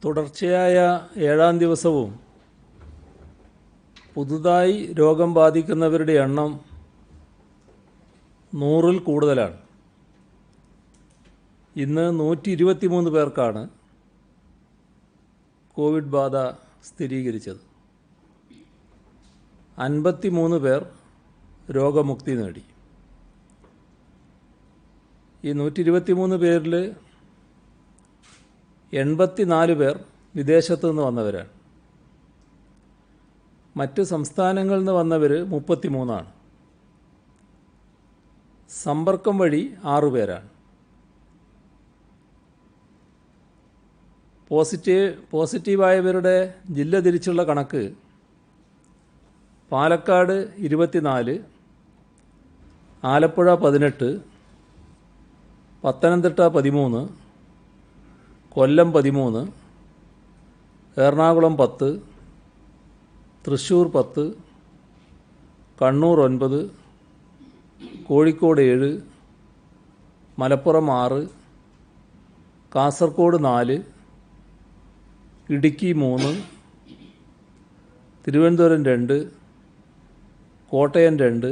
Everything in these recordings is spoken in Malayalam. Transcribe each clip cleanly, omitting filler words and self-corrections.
തുടർച്ചയായ 7-ാം ദിവസവും പുതുതായി രോഗം ബാധിക്കുന്നവരുടെ എണ്ണം 100-ൽ കൂടുതലാണ്. ഇന്ന് 123 പേർക്കാണ് കോവിഡ് ബാധ സ്ഥിരീകരിച്ചത്. 53 പേർ രോഗമുക്തി നേടി. ഈ 123 പേരിൽ 84 പേർ വിദേശത്തു നിന്ന് വന്നവരാണ്. മറ്റ് സംസ്ഥാനങ്ങളിൽ നിന്ന് വന്നവർ 33 ആണ്. സമ്പർക്കം വഴി 6 പേരാണ്. പോസിറ്റീവായവരുടെ ജില്ല തിരിച്ചുള്ള കണക്ക്: പാലക്കാട് 24, ആലപ്പുഴ 18, പത്തനംതിട്ട 13, കൊല്ലം 13, എറണാകുളം 10, തൃശ്ശൂർ 10, കണ്ണൂർ 9, കോഴിക്കോട് 7, മലപ്പുറം 6, കാസർഗോഡ് 4, ഇടുക്കി 3, തിരുവനന്തപുരം 2, കോട്ടയം 2,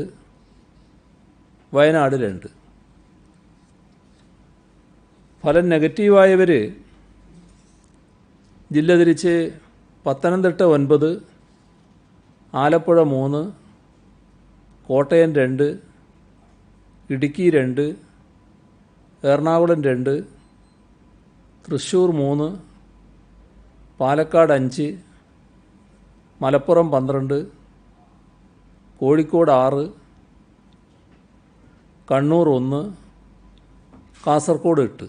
വയനാട് 2. ഫലം നെഗറ്റീവായവർ ജില്ല തിരിച്ച് പത്തനംതിട്ട 9, ആലപ്പുഴ 3, കോട്ടയം 2, ഇടുക്കി 2, എറണാകുളം 2, തൃശ്ശൂർ 3, പാലക്കാട് 5, മലപ്പുറം 12, കോഴിക്കോട് 6, കണ്ണൂർ 1, കാസർഗോഡ് 8.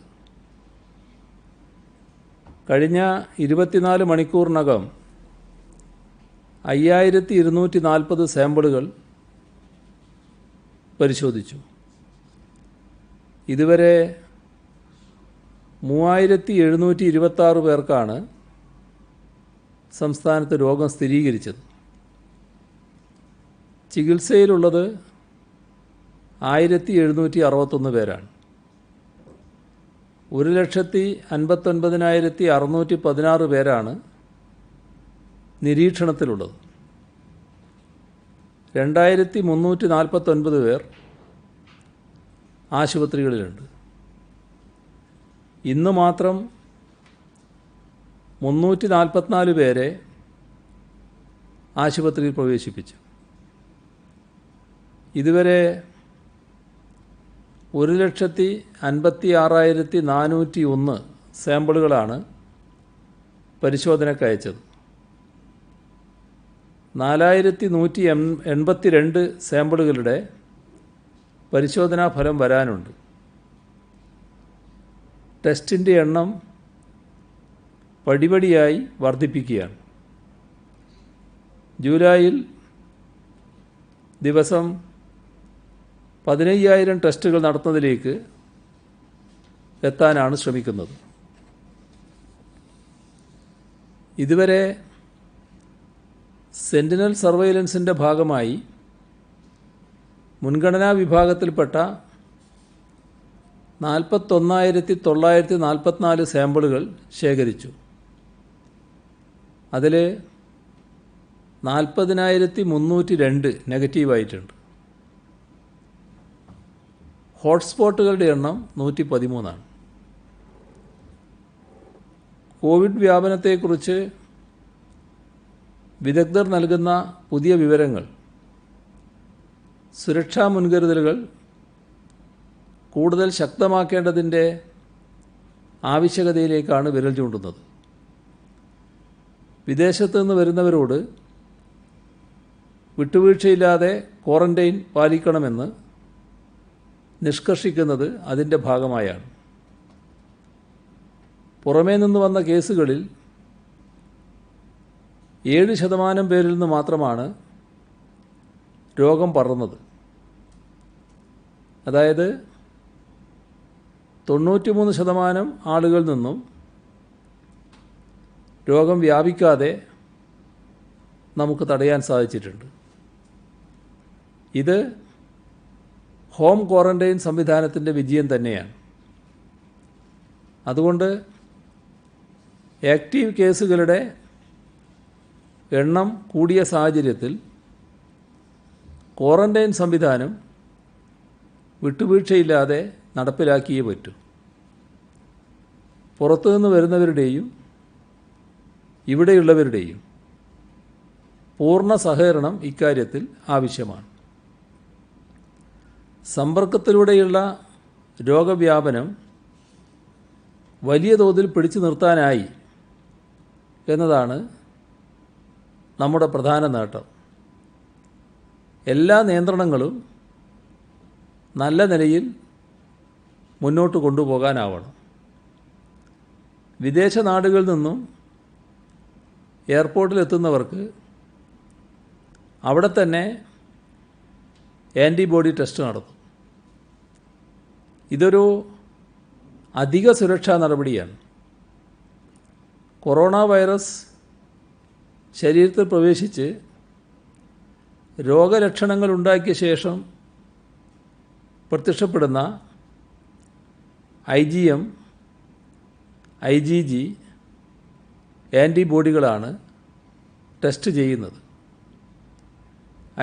കഴിഞ്ഞ 24 മണിക്കൂറിനകം 5240 സാമ്പിളുകൾ പരിശോധിച്ചു. ഇതുവരെ 3726 പേർക്കാണ് സംസ്ഥാനത്ത് രോഗം സ്ഥിരീകരിച്ചത്. ചികിത്സയിലുള്ളത് 1761 പേരാണ്. 1,59,616 പേരാണ് നിരീക്ഷണത്തിലുള്ളത്. 2349 പേർ ആശുപത്രികളിലുണ്ട്. ഇന്ന് മാത്രം 344 പേരെ ആശുപത്രിയിൽ പ്രവേശിപ്പിച്ചു. ഇതുവരെ 1,56,401 സാമ്പിളുകളാണ് പരിശോധനയ്ക്ക് അയച്ചത്. 4,182 സാമ്പിളുകളുടെ പരിശോധനാ ഫലം വരാനുണ്ട്. ടെസ്റ്റിൻ്റെ എണ്ണം പടിപടിയായി വർദ്ധിപ്പിക്കുകയാണ്. ജൂലൈയിൽ ദിവസം 15,000 ടെസ്റ്റുകൾ നടത്തുന്നതിലേക്ക് എത്താനാണ് ശ്രമിക്കുന്നത്. ഇതുവരെ സെന്റിനൽ സർവൈലൻസിൻ്റെ ഭാഗമായി മുൻഗണനാ വിഭാഗത്തിൽപ്പെട്ട 41,944 സാമ്പിളുകൾ ശേഖരിച്ചു. അതിൽ 40,302 നെഗറ്റീവായിട്ടുണ്ട്. ഹോട്ട്സ്പോട്ടുകളുടെ എണ്ണം 113 ആണ്. കോവിഡ് വ്യാപനത്തെക്കുറിച്ച് വിദഗ്ധർ നൽകുന്ന പുതിയ വിവരങ്ങൾ സുരക്ഷാ മുൻകരുതലുകൾ കൂടുതൽ ശക്തമാക്കേണ്ടതിൻ്റെ ആവശ്യകതയിലേക്കാണ് വിരൽ ചൂണ്ടുന്നത്. വിദേശത്തു നിന്ന് വരുന്നവരോട് വിട്ടുവീഴ്ചയില്ലാതെ ക്വാറന്റൈൻ പാലിക്കണമെന്ന് നിഷ്കർഷിക്കുന്നത് അതിൻ്റെ ഭാഗമായാണ്. പുറമേ നിന്ന് വന്ന കേസുകളിൽ 7% പേരിൽ നിന്ന് മാത്രമാണ് രോഗം പടർന്നത്. അതായത് 93% ആളുകളിൽ നിന്നും രോഗം വ്യാപിക്കാതെ നമുക്ക് തടയാൻ സാധിച്ചിട്ടുണ്ട്. ഇത് ഹോം ക്വാറന്റൈൻ സംവിധാനത്തിൻ്റെ വിജയം തന്നെയാണ്. അതുകൊണ്ട് ആക്റ്റീവ് കേസുകളുടെ എണ്ണം കൂടിയ സാഹചര്യത്തിൽ ക്വാറന്റൈൻ സംവിധാനം വിട്ടുവീഴ്ചയില്ലാതെ നടപ്പിലാക്കിയേ പറ്റൂ. പുറത്തുനിന്ന് വരുന്നവരുടെയും ഇവിടെയുള്ളവരുടെയും പൂർണ്ണ സഹകരണം ഇക്കാര്യത്തിൽ ആവശ്യമാണ്. സമ്പർക്കത്തിലൂടെയുള്ള രോഗവ്യാപനം വലിയ തോതിൽ പിടിച്ചു നിർത്താനായി എന്നതാണ് നമ്മുടെ പ്രധാന നേട്ടം. എല്ലാ നിയന്ത്രണങ്ങളും നല്ല നിലയിൽ മുന്നോട്ട് കൊണ്ടുപോകാനാവണം. വിദേശ നാടുകളിൽ നിന്നും എയർപോർട്ടിലെത്തുന്നവർക്ക് അവിടെ തന്നെ ആൻറ്റിബോഡി ടെസ്റ്റ് നടത്തും. ഇതൊരു അധിക സുരക്ഷാ നടപടിയാണ്. കൊറോണ വൈറസ് ശരീരത്തിൽ പ്രവേശിച്ച് രോഗലക്ഷണങ്ങൾ ഉണ്ടാക്കിയ ശേഷം പ്രത്യക്ഷപ്പെടുന്ന IgM, IgG ആൻറ്റിബോഡികളാണ് ടെസ്റ്റ് ചെയ്യുന്നത്.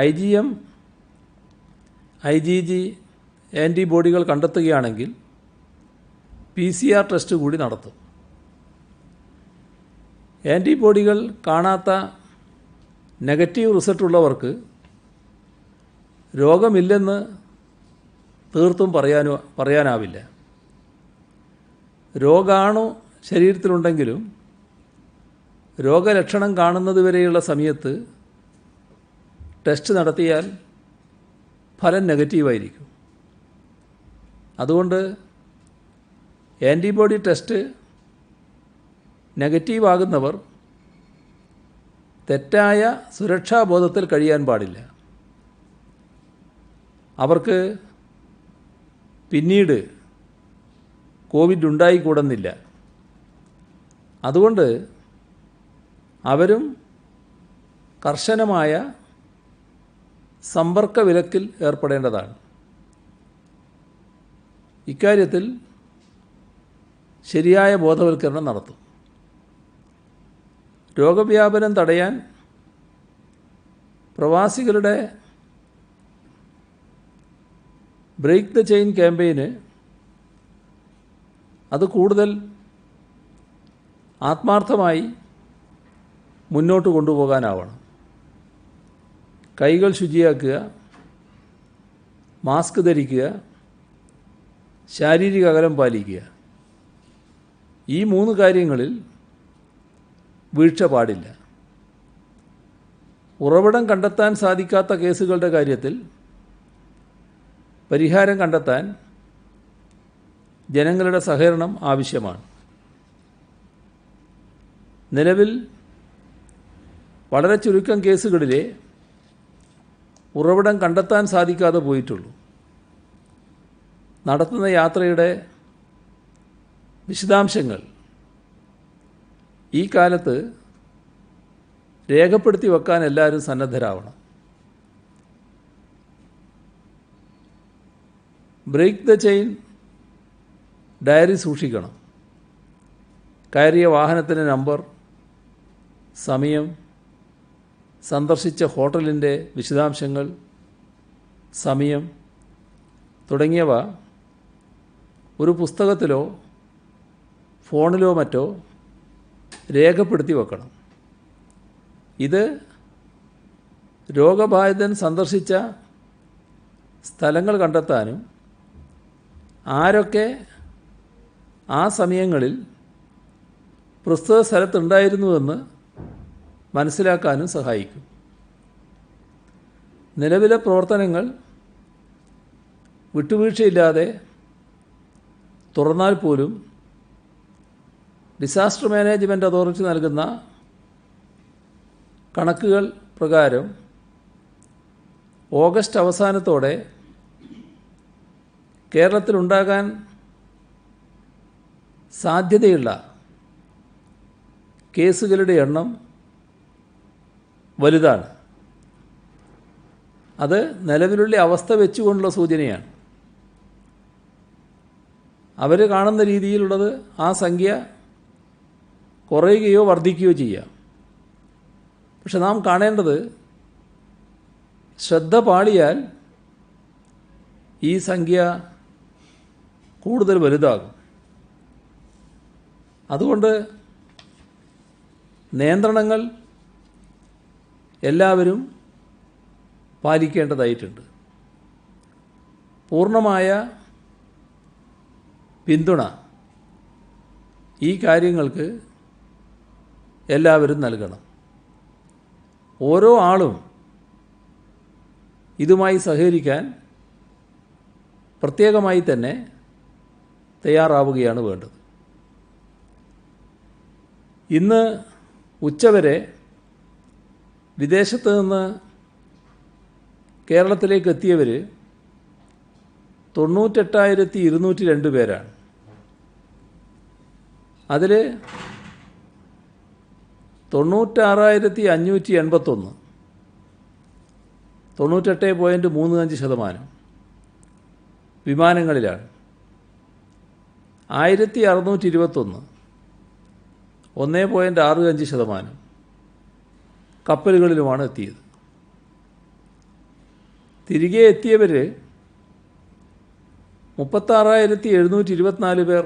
IgM, IgG ആൻറ്റിബോഡികൾ കണ്ടെത്തുകയാണെങ്കിൽ PCR ടെസ്റ്റ് കൂടി നടത്തും. ആൻറ്റിബോഡികൾ കാണാത്ത നെഗറ്റീവ് റിസൾട്ടുള്ളവർക്ക് രോഗമില്ലെന്ന് തീർത്തും പറയാനാവില്ല. രോഗാണു ശരീരത്തിലുണ്ടെങ്കിലും രോഗലക്ഷണം കാണുന്നതുവരെയുള്ള സമയത്ത് ടെസ്റ്റ് നടത്തിയാൽ ഫലം നെഗറ്റീവായിരിക്കും. അതുകൊണ്ട് ആൻറ്റിബോഡി ടെസ്റ്റ് നെഗറ്റീവാകുന്നവർ തെറ്റായ സുരക്ഷാബോധത്തിൽ കഴിയാൻ പാടില്ല. അവർക്ക് പിന്നീട് കോവിഡ് ഉണ്ടായിക്കൂടുന്നില്ല. അതുകൊണ്ട് അവരും കർശനമായ സമ്പർക്ക വിലക്കിൽ ഏർപ്പെടേണ്ടതാണ്. ഇക്കാര്യത്തിൽ ശരിയായ ബോധവൽക്കരണം നടത്തും. രോഗവ്യാപനം തടയാൻ പ്രവാസികളുടെ ബ്രേക്ക് ദ ചെയിൻ ക്യാമ്പയിന് അത് കൂടുതൽ ആത്മാർത്ഥമായി മുന്നോട്ട് കൊണ്ടുപോകാനാവണം. കൈകൾ ശുചിയാക്കുക, മാസ്ക് ധരിക്കുക, ശാരീരിക അകലം പാലിക്കുക. ഈ 3 കാര്യങ്ങളിൽ വീഴ്ച പാടില്ല. ഉറവിടം കണ്ടെത്താൻ സാധിക്കാത്ത കേസുകളുടെ കാര്യത്തിൽ പരിഹാരം കണ്ടെത്താൻ ജനങ്ങളുടെ സഹകരണം ആവശ്യമാണ്. നിലവിൽ വളരെ ചുരുക്കം കേസുകളിലെ ഉറവിടം കണ്ടെത്താൻ സാധിക്കാതെ പോയിട്ടുള്ളൂ. നടത്തുന്ന യാത്രയുടെ വിശദാംശങ്ങൾ ഈ കാലത്ത് രേഖപ്പെടുത്തി വെക്കാൻ എല്ലാവരും സന്നദ്ധരാവണം. ബ്രേക്ക് ദ ചെയിൻ ഡയറി സൂക്ഷിക്കണം. കയറിയ വാഹനത്തിൻ്റെ നമ്പർ, സമയം, സന്ദർശിച്ച ഹോട്ടലിൻ്റെ വിശദാംശങ്ങൾ, സമയം തുടങ്ങിയവ ഒരു പുസ്തകത്തിലോ ഫോണിലോ മറ്റോ രേഖപ്പെടുത്തി വെക്കണം. ഇത് രോഗബാധിതൻ സന്ദർശിച്ച സ്ഥലങ്ങൾ കണ്ടെത്താനും ആരൊക്കെ ആ സമയങ്ങളിൽ പ്രസ്തുത സ്ഥലത്തുണ്ടായിരുന്നുവെന്ന് മനസ്സിലാക്കാനും സഹായിക്കും. നിലവിലെ പ്രവർത്തനങ്ങൾ വിട്ടുവീഴ്ചയില്ലാതെ തുറന്നാൽ പോലും ഡിസാസ്റ്റർ മാനേജ്മെൻറ്റ് അതോറിറ്റി നൽകുന്ന കണക്കുകൾ പ്രകാരം ഓഗസ്റ്റ് അവസാനത്തോടെ കേരളത്തിലുണ്ടാകാൻ സാധ്യതയുള്ള കേസുകളുടെ എണ്ണം വലുതാണ്. അത് നിലവിലുള്ള അവസ്ഥ വെച്ചുകൊണ്ടുള്ള സൂചനയാണ്. അവർ കാണുന്ന രീതിയിലുള്ളത് ആ സംഖ്യ കുറയുകയോ വർദ്ധിക്കുകയോ ചെയ്യാം. പക്ഷെ നാം കാണേണ്ടത് ശ്രദ്ധ പാളിയാൽ ഈ സംഖ്യ കൂടുതൽ വലുതാകും. അതുകൊണ്ട് നിയന്ത്രണങ്ങൾ എല്ലാവരും പാലിക്കേണ്ടതായിട്ടുണ്ട്. പൂർണ്ണമായ പിന്തുണ ഈ കാര്യങ്ങൾക്ക് എല്ലാവരും നൽകണം. ഓരോ ആളും ഇതുമായി സഹകരിക്കാൻ പ്രത്യേകമായി തന്നെ തയ്യാറാവുകയാണ് വേണ്ടത്. ഇന്ന് ഉച്ചവരെ വിദേശത്ത് നിന്ന് കേരളത്തിലേക്ക് എത്തിയവർ 98,202 പേരാണ്. അതിൽ 96,581 98.35% വിമാനങ്ങളിലാണ്. 1,621 1.65% കപ്പലുകളിലുമാണ് എത്തിയത്. തിരികെ എത്തിയവർ 36,724 പേർ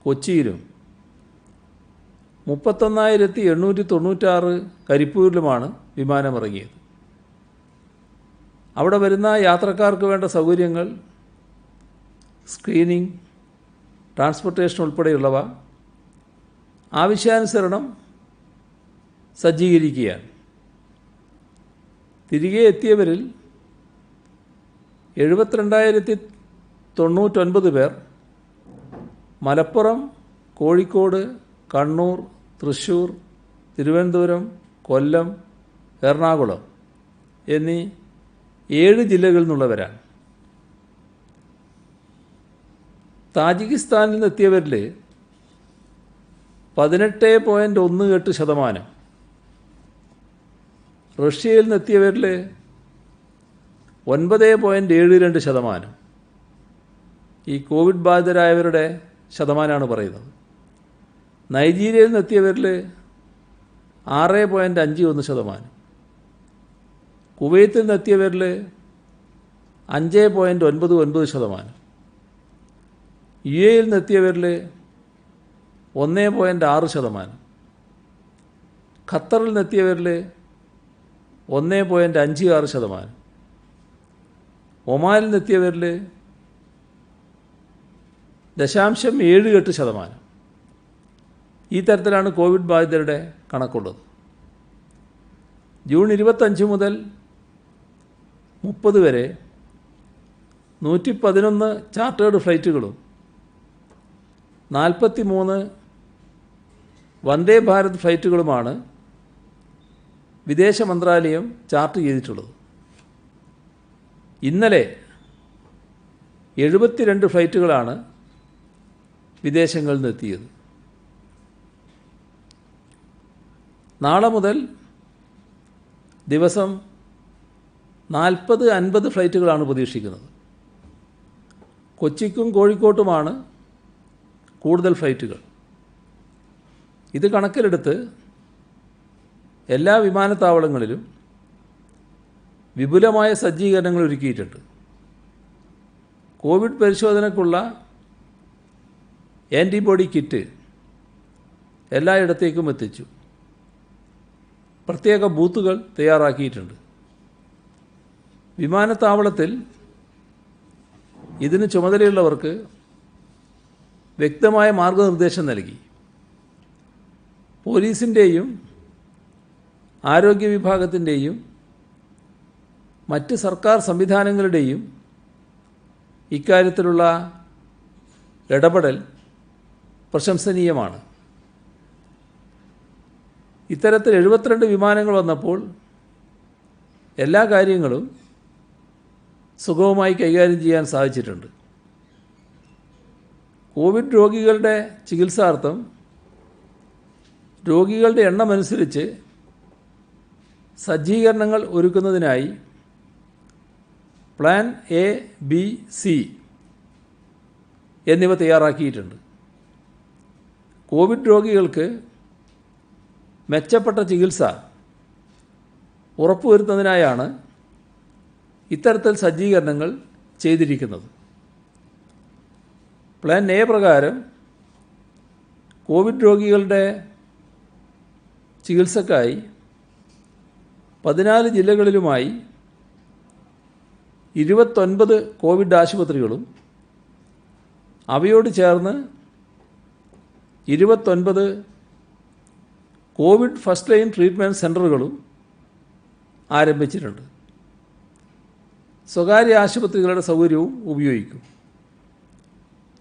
കൊച്ചിയിലും 31,896 കരിപ്പൂരിലുമാണ് വിമാനമിറങ്ങിയത്. അവിടെ വരുന്ന യാത്രക്കാർക്ക് വേണ്ട സൗകര്യങ്ങൾ, സ്ക്രീനിങ്, ട്രാൻസ്പോർട്ടേഷൻ ഉൾപ്പെടെയുള്ളവ ആവശ്യാനുസരണം സജ്ജീകരിക്കുകയാണ്. തിരികെ എത്തിയവരിൽ 72,099 പേർ മലപ്പുറം, കോഴിക്കോട്, കണ്ണൂർ, തൃശ്ശൂർ, തിരുവനന്തപുരം, കൊല്ലം, എറണാകുളം എന്നീ 7 ജില്ലകളിൽ നിന്നുള്ളവരാണ്. താജിക്കിസ്ഥാനിൽ നിന്നെത്തിയവരിൽ 18.18%, റഷ്യയിൽ നിന്നെത്തിയവരിൽ 9.72%. ഈ കോവിഡ് ബാധിതരായവരുടെ ശതമാനമാണ് പറയുന്നത്. നൈജീരിയയിൽ നിന്നെത്തിയവരിൽ 6.51%, കുവൈത്തിൽ നിന്നെത്തിയവരിൽ 5.99%, യുഎഇയിൽ നിന്നെത്തിയവരിൽ 1.6%, ഖത്തറിൽ നിന്നെത്തിയവരിൽ 1.56%, ഒമാനിൽ നിന്നെത്തിയവരിൽ 0.78%. ഈ തരത്തിലാണ് കോവിഡ് ബാധിതരുടെ കണക്കുള്ളത്. ജൂൺ 25 മുതൽ 30 വരെ 111 ചാർട്ടേഡ് ഫ്ലൈറ്റുകളും 43 വന്ദേ ഭാരത് ഫ്ലൈറ്റുകളുമാണ് വിദേശ മന്ത്രാലയം ചാർട്ട് ചെയ്തിട്ടുള്ളത്. ഇന്നലെ 72 ഫ്ലൈറ്റുകളാണ് വിദേശങ്ങളിൽ നിന്നെത്തിയത്. നാളെ മുതൽ ദിവസം 40-50 ഫ്ലൈറ്റുകളാണ് പ്രതീക്ഷിക്കുന്നത്. കൊച്ചിക്കും കോഴിക്കോട്ടുമാണ് കൂടുതൽ ഫ്ലൈറ്റുകൾ. ഇത് കണക്കിലെടുത്ത് എല്ലാ വിമാനത്താവളങ്ങളിലും വിപുലമായ സജ്ജീകരണങ്ങൾ ഒരുക്കിയിട്ടുണ്ട്. കോവിഡ് പരിശോധനയ്ക്കുള്ള ആൻറ്റിബോഡി കിറ്റ് എല്ലായിടത്തേക്കും എത്തിച്ചു. പ്രത്യേക ബൂത്തുകൾ തയ്യാറാക്കിയിട്ടുണ്ട്. വിമാനത്താവളത്തിൽ ഇതിന് ചുമതലയുള്ളവർക്ക് വ്യക്തമായ മാർഗനിർദ്ദേശം നൽകി. പോലീസിൻ്റെയും ആരോഗ്യ വിഭാഗത്തിൻ്റെയും മറ്റ് സർക്കാർ സംവിധാനങ്ങളുടെയും ഇക്കാര്യത്തിലുള്ള ഇടപെടൽ പ്രശംസനീയമാണ്. ഇത്തരത്തിൽ 72 വിമാനങ്ങൾ വന്നപ്പോൾ എല്ലാ കാര്യങ്ങളും സുഗമമായി കൈകാര്യം ചെയ്യാൻ സാധിച്ചിട്ടുണ്ട്. കോവിഡ് രോഗികളുടെ ചികിത്സാർത്ഥം രോഗികളുടെ എണ്ണമനുസരിച്ച് സജ്ജീകരണങ്ങൾ ഒരുക്കുന്നതിനായി പ്ലാൻ എ, ബി, സി എന്നിവ തയ്യാറാക്കിയിട്ടുണ്ട്. കോവിഡ് രോഗികൾക്ക് മെച്ചപ്പെട്ട ചികിത്സ ഉറപ്പുവരുത്തുന്നതിനായാണ് ഇത്തരത്തിൽ സജ്ജീകരണങ്ങൾ ചെയ്തിരിക്കുന്നത്. പ്ലാൻ എ പ്രകാരം കോവിഡ് രോഗികളുടെ ചികിത്സക്കായി 14 ജില്ലകളിലുമായി 29 കോവിഡ് ആശുപത്രികളും അവയോട് ചേർന്ന് 29 കോവിഡ് ഫസ്റ്റ് ലൈൻ ട്രീറ്റ്മെൻറ്റ് സെൻ്ററുകളും ആരംഭിച്ചിട്ടുണ്ട്. സ്വകാര്യ ആശുപത്രികളുടെ സൗകര്യവും ഉപയോഗിക്കും.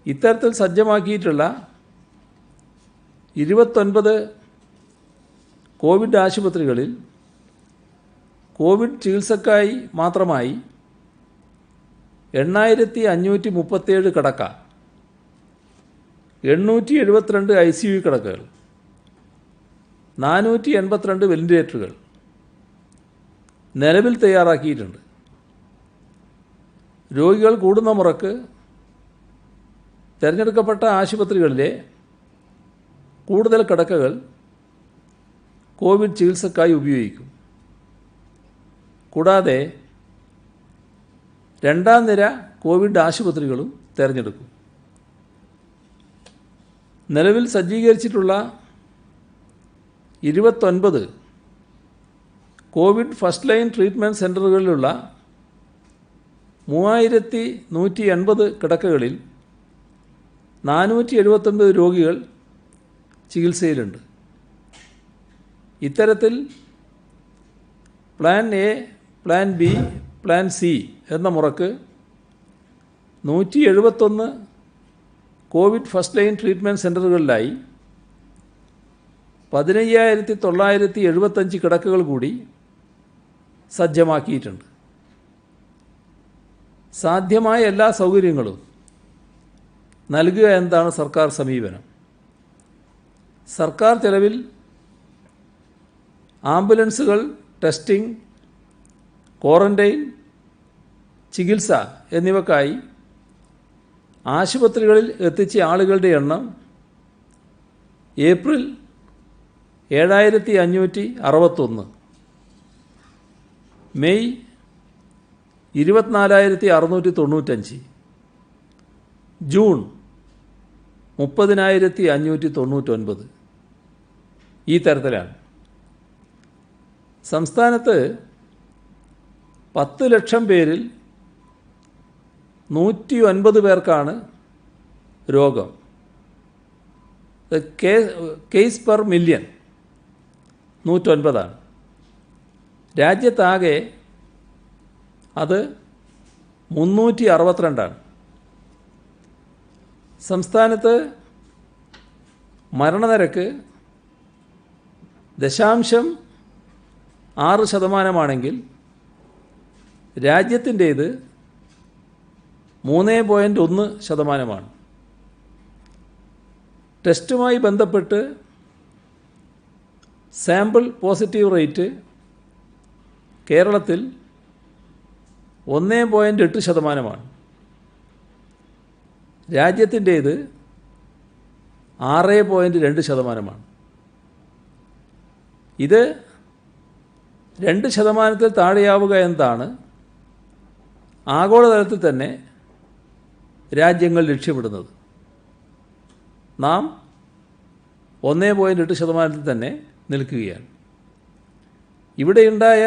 ഇത്തരത്തിൽ സജ്ജമാക്കിയിട്ടുള്ള 29 കോവിഡ് ആശുപത്രികളിൽ കോവിഡ് ചികിത്സക്കായി മാത്രമായി 8537 കിടക്ക, 872 ICU കിടക്കകൾ, 482 വെന്റിലേറ്ററുകൾ നിലവിൽ തയ്യാറാക്കിയിട്ടുണ്ട്. രോഗികൾ കൂടുന്ന മുറക്ക് തിരഞ്ഞെടുക്കപ്പെട്ട ആശുപത്രികളിലെ കൂടുതൽ കിടക്കകൾ കോവിഡ് ചികിത്സക്കായി ഉപയോഗിക്കും. കൂടാതെ രണ്ടാം നിര കോവിഡ് ആശുപത്രികളും തിരഞ്ഞെടുക്കും. നിലവിൽ സജ്ജീകരിച്ചിട്ടുള്ള 29 കോവിഡ് ഫസ്റ്റ് ലൈൻ ട്രീറ്റ്മെൻറ്റ് സെൻ്ററുകളിലുള്ള 3180 കിടക്കകളിൽ 479 രോഗികൾ ചികിത്സയിലുണ്ട്. ഇത്തരത്തിൽ plan A, plan B, plan C എന്ന മുറക്ക് 171 കോവിഡ് ഫസ്റ്റ് ലൈൻ ട്രീറ്റ്മെൻറ്റ് സെൻ്ററുകളിലായി 15,975 കിടക്കകൾ കൂടി സജ്ജമാക്കിയിട്ടുണ്ട്. സാധ്യമായ എല്ലാ സൗകര്യങ്ങളും നൽകുക എന്നതാണ് സർക്കാർ സമീപനം. സർക്കാർ ചെലവിൽ ആംബുലൻസുകൾ, ടെസ്റ്റിംഗ്, ക്വാറന്റൈൻ, ചികിത്സ എന്നിവയ്ക്കായി ആശുപത്രികളിൽ എത്തിച്ച ആളുകളുടെ എണ്ണം ഏപ്രിൽ 7561, മെയ് 24,695, ജൂൺ 30,599 ഈ തരത്തിലാണ്. സംസ്ഥാനത്ത് 10 ലക്ഷം പേരിൽ 109 പേർക്കാണ് രോഗം. Case per million 109. രാജ്യത്താകെ അത് 362. സംസ്ഥാനത്ത് മരണനിരക്ക് 0.6% രാജ്യത്തിൻ്റേത് 3.1%. ടെസ്റ്റുമായി ബന്ധപ്പെട്ട് സാമ്പിൾ പോസിറ്റീവ് റേറ്റ് കേരളത്തിൽ 1.8%. രാജ്യത്തിൻ്റേത് 6.2%. ഇത് 2% താഴെയാവുക എന്നതാണ് ആഗോളതലത്തിൽ തന്നെ രാജ്യങ്ങൾ ലക്ഷ്യമിടുന്നത്. നാം 1.8% തന്നെ നിൽക്കുകയാണ്. ഇവിടെയുണ്ടായ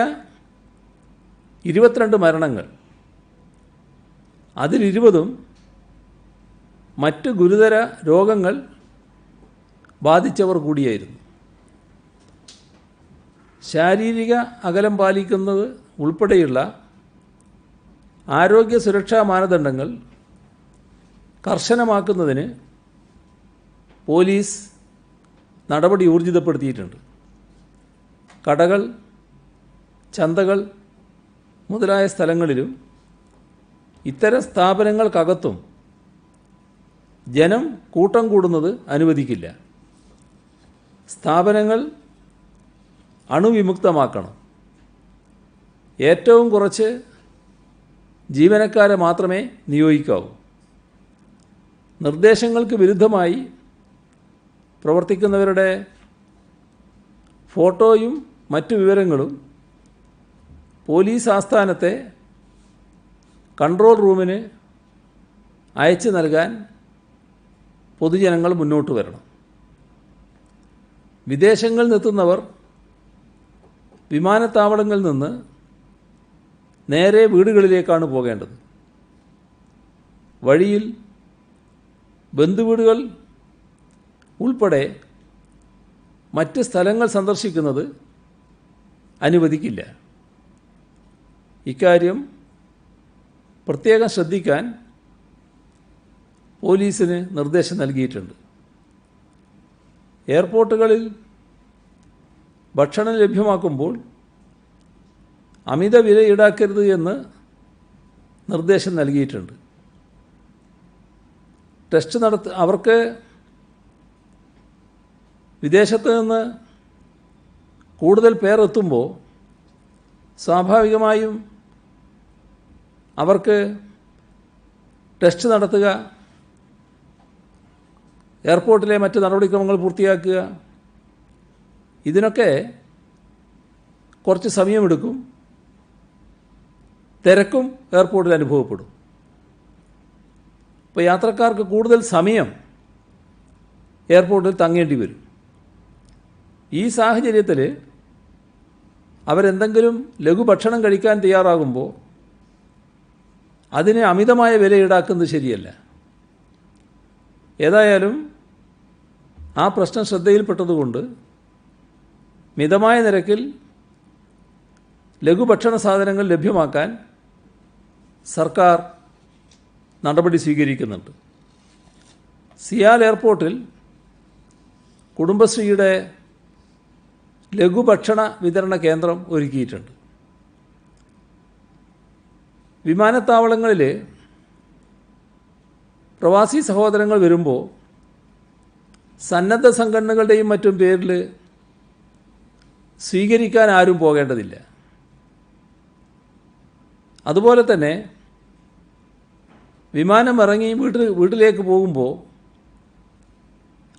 22 മരണങ്ങൾ, അതിൽ 20ഉം മറ്റ് ഗുരുതര രോഗങ്ങൾ ബാധിച്ചവർ കൂടിയായിരുന്നു. ശാരീരിക അകലം പാലിക്കുന്നത് ഉൾപ്പെടെയുള്ള ആരോഗ്യ സുരക്ഷാ മാനദണ്ഡങ്ങൾ കർശനമാക്കുന്നതിന് പോലീസ് നടപടി ഊർജിതപ്പെടുത്തിയിട്ടുണ്ട്. കടകൾ, ചന്തകൾ മുതലായ സ്ഥലങ്ങളിലും ഇത്തരം സ്ഥാപനങ്ങൾക്കകത്തും ജനം കൂട്ടം കൂടുന്നത് അനുവദിക്കില്ല. സ്ഥാപനങ്ങൾ അണുവിമുക്തമാക്കണം. ഏറ്റവും കുറച്ച് ജീവനക്കാരെ മാത്രമേ നിയോഗിക്കാവൂ. നിർദ്ദേശങ്ങൾക്ക് വിരുദ്ധമായി പ്രവർത്തിക്കുന്നവരുടെ ഫോട്ടോയും മറ്റു വിവരങ്ങളും പോലീസ് ആസ്ഥാനത്തെ കൺട്രോൾ റൂമിന് അയച്ചു നൽകാൻ പൊതുജനങ്ങൾ മുന്നോട്ട് വരണം. വിദേശങ്ങളിൽ നിന്നെത്തുന്നവർ വിമാനത്താവളങ്ങളിൽ നിന്ന് നേരെ വീടുകളിലേക്കാണ് പോകേണ്ടത്. വഴിയിൽ ബന്ധുവീടുകൾ ഉൾപ്പെടെ മറ്റ് സ്ഥലങ്ങൾ സന്ദർശിക്കുന്നത് അനുവദിക്കില്ല. ഇക്കാര്യം പ്രത്യേകം ശ്രദ്ധിക്കാൻ പോലീസിന് നിർദ്ദേശം നൽകിയിട്ടുണ്ട്. എയർപോർട്ടുകളിൽ ഭക്ഷണം ലഭ്യമാക്കുമ്പോൾ അമിത വില ഈടാക്കരുത് എന്ന് നിർദ്ദേശം നൽകിയിട്ടുണ്ട്. അവർക്ക് വിദേശത്ത് നിന്ന് കൂടുതൽ പേർ എത്തുമ്പോൾ സ്വാഭാവികമായും അവർക്ക് ടെസ്റ്റ് നടത്തുക, എയർപോർട്ടിലെ മറ്റ് നടപടിക്രമങ്ങൾ പൂർത്തിയാക്കുക, ഇതിനൊക്കെ കുറച്ച് സമയമെടുക്കും. തിരക്കും എയർപോർട്ടിൽ അനുഭവപ്പെടും. അപ്പോൾ യാത്രക്കാർക്ക് കൂടുതൽ സമയം എയർപോർട്ടിൽ തങ്ങേണ്ടി വരും. ഈ സാഹചര്യത്തിൽ അവരെന്തെങ്കിലും ലഘുഭക്ഷണം കഴിക്കാൻ തയ്യാറാകുമ്പോൾ അതിന് അമിതമായ വില ഈടാക്കുന്നത് ശരിയല്ല. ഏതായാലും ആ പ്രശ്നം ശ്രദ്ധയിൽപ്പെട്ടതുകൊണ്ട് മിതമായ നിരക്കിൽ ലഘുഭക്ഷണ സാധനങ്ങൾ ലഭ്യമാക്കാൻ സർക്കാർ നടപടി സ്വീകരിക്കുന്നുണ്ട്. സിയാൽ എയർപോർട്ടിൽ കുടുംബശ്രീയുടെ ലഘുഭക്ഷണ വിതരണ കേന്ദ്രം ഒരുക്കിയിട്ടുണ്ട്. വിമാനത്താവളങ്ങളിൽ പ്രവാസി സഹോദരങ്ങൾ വരുമ്പോൾ സന്നദ്ധ സംഘടനകളുടെയും മറ്റും പേരിൽ സ്വീകരിക്കാൻ ആരും പോകേണ്ടതില്ല. അതുപോലെ തന്നെ വിമാനം ഇറങ്ങി വീട്ടിലേക്ക് പോകുമ്പോൾ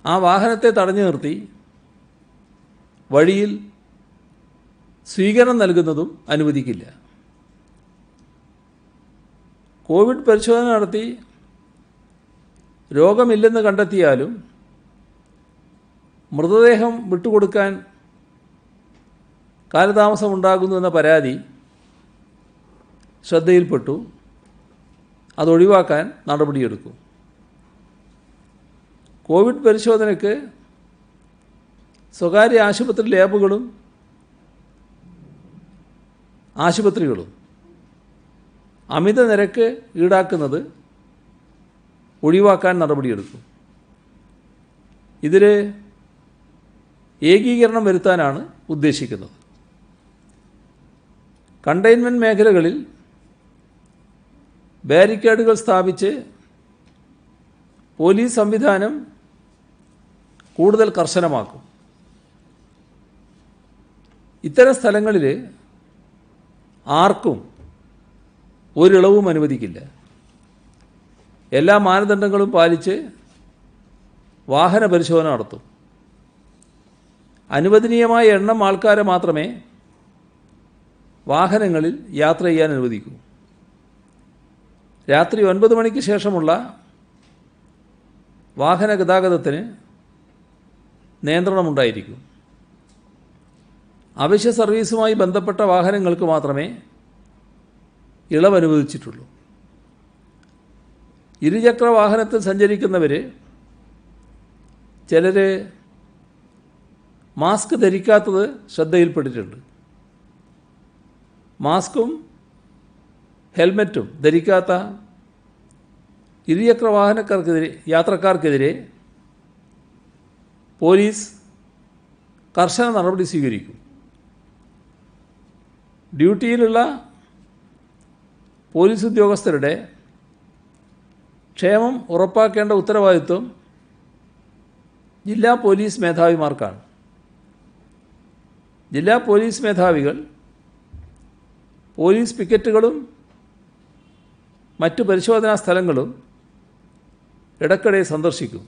ആ വാഹനത്തെ തടഞ്ഞു നിർത്തി വഴിയിൽ സ്വീകരണം നൽകുന്നതും അനുവദിക്കില്ല. കോവിഡ് പരിശോധന നടത്തി രോഗമില്ലെന്ന് കണ്ടെത്തിയാലും മൃതദേഹം വിട്ടുകൊടുക്കാൻ കാലതാമസമുണ്ടാകുന്നുവെന്ന പരാതി ശ്രദ്ധയിൽപ്പെട്ടു. അതൊഴിവാക്കാൻ നടപടിയെടുക്കും. കോവിഡ് പരിശോധനയ്ക്ക് സ്വകാര്യ ആശുപത്രി ലാബുകളും ആശുപത്രികളും അമിത നിരക്ക് ഈടാക്കുന്നത് ഒഴിവാക്കാൻ നടപടിയെടുക്കും. ഇതിൽ ഏകീകരണം വരുത്താനാണ് ഉദ്ദേശിക്കുന്നത്. കണ്ടെയ്ൻമെൻറ്റ് മേഖലകളിൽ ബാരിക്കേഡുകൾ സ്ഥാപിച്ച് പോലീസ് സംവിധാനം കൂടുതൽ കർശനമാക്കും. ഇത്തരം സ്ഥലങ്ങളിൽ ആർക്കും ഒരിളവും അനുവദിക്കില്ല. എല്ലാ മാനദണ്ഡങ്ങളും പാലിച്ച് വാഹന പരിശോധന നടത്തും. അനുവദനീയമായ എണ്ണം ആൾക്കാരെ മാത്രമേ വാഹനങ്ങളിൽ യാത്ര ചെയ്യാൻ അനുവദിക്കൂ. രാത്രി 9 മണിക്ക് ശേഷമുള്ള വാഹന ഗതാഗതത്തിന് നിയന്ത്രണമുണ്ടായിരിക്കും. അവശ്യ സർവീസുമായി ബന്ധപ്പെട്ട വാഹനങ്ങൾക്ക് മാത്രമേ ഇളവ് അനുവദിച്ചിട്ടുള്ളൂ. ഇരുചക്ര വാഹനത്തിൽ സഞ്ചരിക്കുന്നവർ ചിലർ മാസ്ക് ധരിക്കാത്തത് ശ്രദ്ധയിൽപ്പെട്ടിട്ടുണ്ട്. മാസ്കും ഹെൽമറ്റും ധരിക്കാത്ത ഇരുചക്ര യാത്രക്കാർക്കെതിരെ പോലീസ് കർശന നടപടി സ്വീകരിക്കും. ഡ്യൂട്ടിയിലുള്ള പോലീസ് ഉദ്യോഗസ്ഥരുടെ ക്ഷേമം ഉറപ്പാക്കേണ്ട ഉത്തരവാദിത്വം ജില്ലാ പോലീസ് മേധാവിമാർക്കാണ്. ജില്ലാ പോലീസ് മേധാവികൾ പോലീസ് പിക്കറ്റുകളും മറ്റു പരിശോധനാ സ്ഥലങ്ങളും ഇടയ്ക്കിടെ സന്ദർശിക്കും.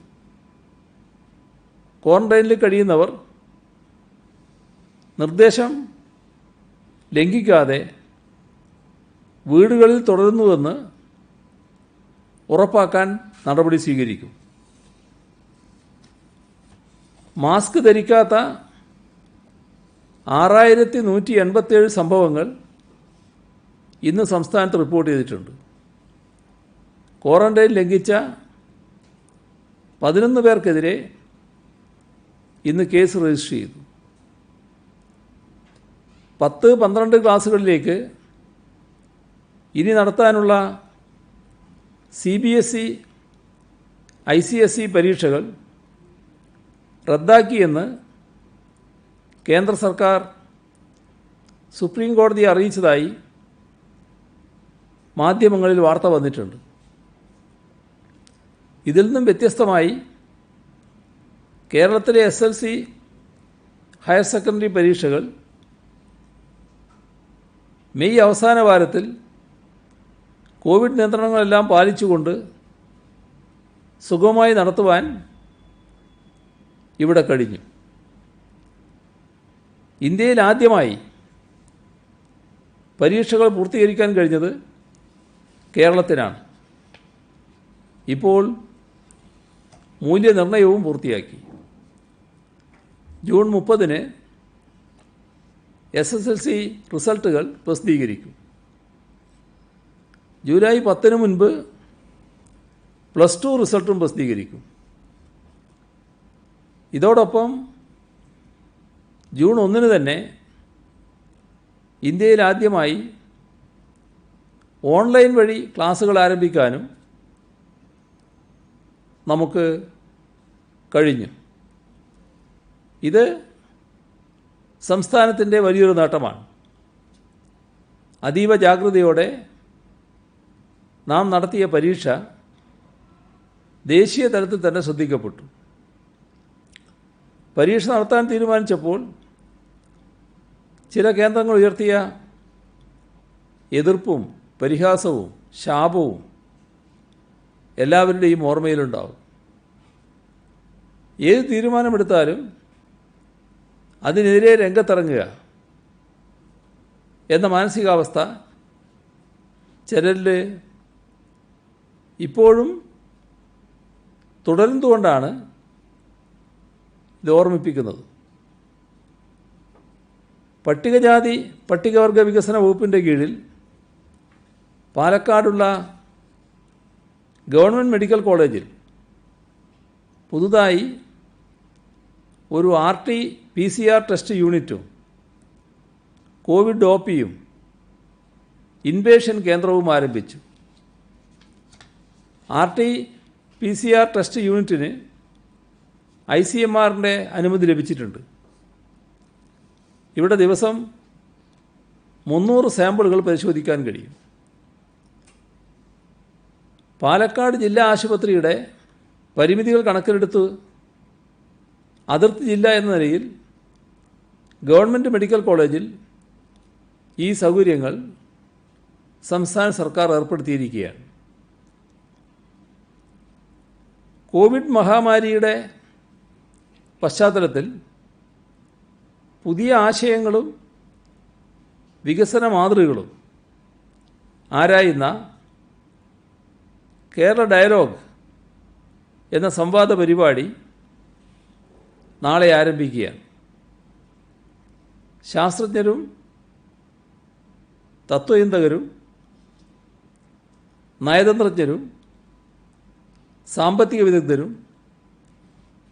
ക്വാറന്റൈനിൽ കഴിയുന്നവർ നിർദ്ദേശം ലംഘിക്കാതെ വീടുകളിൽ തുടരുന്നുവെന്ന് ഉറപ്പാക്കാൻ നടപടി സ്വീകരിക്കും. മാസ്ക് ധരിക്കാത്ത 6187 സംഭവങ്ങൾ ഇന്ന് സംസ്ഥാനത്ത് റിപ്പോർട്ട് ചെയ്തിട്ടുണ്ട്. ക്വാറന്റൈൻ ലംഘിച്ച 11 പേർക്കെതിരെ ഇന്ന് കേസ് രജിസ്റ്റർ ചെയ്തു. 10-12 ക്ലാസ്സുകളിലേക്ക് ഇനി നടത്താനുള്ള CBSE, ICSE പരീക്ഷകൾ റദ്ദാക്കിയെന്ന് കേന്ദ്ര സർക്കാർ സുപ്രീം കോടതിയെ അറിയിച്ചതായി മാധ്യമങ്ങളിൽ വാർത്ത വന്നിട്ടുണ്ട്. ഇതിൽ നിന്നും വ്യത്യസ്തമായി കേരളത്തിലെ SLC ഹയർ സെക്കൻഡറി പരീക്ഷകൾ മെയ് അവസാന വാരത്തിൽ കോവിഡ് നിയന്ത്രണങ്ങളെല്ലാം പാലിച്ചുകൊണ്ട് സുഗമമായി നടത്തുവാൻ ഇവിടെ കഴിഞ്ഞു. ഇന്ത്യയിൽ ആദ്യമായി പരീക്ഷകൾ പൂർത്തീകരിക്കാൻ കഴിഞ്ഞത് കേരളത്തിനാണ്. ഇപ്പോൾ മൂല്യനിർണ്ണയവും പൂർത്തിയാക്കി. ജൂൺ 30-ന് SSLC റിസൾട്ടുകൾ പ്രസിദ്ധീകരിക്കും. ജൂലൈ 10-ന് മുൻപ് +2 റിസൾട്ടും പ്രസിദ്ധീകരിക്കും. ഇതോടൊപ്പം ജൂൺ 1-ന് തന്നെ ഇന്ത്യയിൽ ആദ്യമായി ഓൺലൈൻ വഴി ക്ലാസുകൾ ആരംഭിക്കാനും നമുക്ക് കഴിഞ്ഞു. ഇത് സംസ്ഥാനത്തിൻ്റെ വലിയൊരു നേട്ടമാണ്. അതീവ ജാഗ്രതയോടെ നാം നടത്തിയ പരീക്ഷ ദേശീയ തലത്തിൽ തന്നെ ശ്രദ്ധിക്കപ്പെട്ടു. പരീക്ഷ നടത്താൻ തീരുമാനിച്ചപ്പോൾ ചില കേന്ദ്രങ്ങൾ ഉയർത്തിയ എതിർപ്പും പരിഹാസവും ശാപവും എല്ലാവരുടെയും ഓർമ്മയിലുണ്ടാവും. ഏത് തീരുമാനമെടുത്താലും അതിനെതിരെ രംഗത്തിറങ്ങുക എന്ന മാനസികാവസ്ഥ ചിലരിൽ ഇപ്പോഴും തുടരുന്നതുകൊണ്ടാണ് ഇത് ഓർമ്മിപ്പിക്കുന്നത്. പട്ടികജാതി പട്ടികവർഗ വികസന വകുപ്പിൻ്റെ കീഴിൽ പാലക്കാടുള്ള ഗവൺമെൻറ് മെഡിക്കൽ കോളേജിൽ പുതുതായി ഒരു RT-PCR ടെസ്റ്റ് യൂണിറ്റും കോവിഡ് OPയും ഇൻപേഷ്യൻ കേന്ദ്രവും ആരംഭിച്ചു. RT-PCR ടെസ്റ്റ് യൂണിറ്റിന് ICMRൻ്റെ അനുമതി ലഭിച്ചിട്ടുണ്ട്. ഇവിടെ ദിവസം 300 സാമ്പിളുകൾ പരിശോധിക്കാൻ കഴിയും. പാലക്കാട് ജില്ലാ ആശുപത്രിയുടെ പരിമിതികൾ കണക്കിലെടുത്ത് അതിർത്തി ജില്ല എന്ന നിലയിൽ ഗവൺമെൻറ് മെഡിക്കൽ കോളേജിൽ ഈ സൗകര്യങ്ങൾ സംസ്ഥാന സർക്കാർ ഏർപ്പെടുത്തിയിരിക്കുകയാണ്. കോവിഡ് മഹാമാരിയുടെ പശ്ചാത്തലത്തിൽ പുതിയ ആശയങ്ങളും വികസന മാതൃകകളും ആരായുന്ന കേരള ഡയലോഗ് എന്ന സംവാദ പരിപാടി നാളെ ആരംഭിക്കുകയാണ്. ശാസ്ത്രജ്ഞരും തത്വചിന്തകരും നയതന്ത്രജ്ഞരും സാമ്പത്തിക വിദഗ്ധരും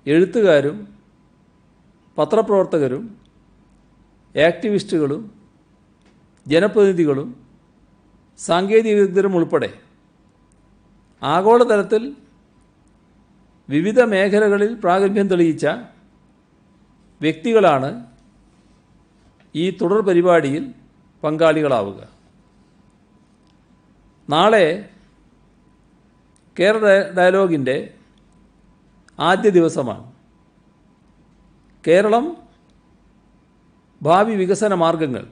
എഴുത്തുകാരും പത്രപ്രവർത്തകരും ആക്ടിവിസ്റ്റുകളും ജനപ്രതിനിധികളും സാങ്കേതിക വിദഗ്ധരും ഉൾപ്പെടെ ആഗോളതലത്തിൽ വിവിധ മേഖലകളിൽ പ്രാഗൽഭ്യം തെളിയിച്ച വ്യക്തികളാണ് ഈ തുടർ പരിപാടിയിൽ പങ്കാളികളാവുക. നാളെ കേരള ഡയലോഗിൻ്റെ ആദ്യ ദിവസമാണ്. കേരളം ഭാവി വികസന മാർഗങ്ങൾ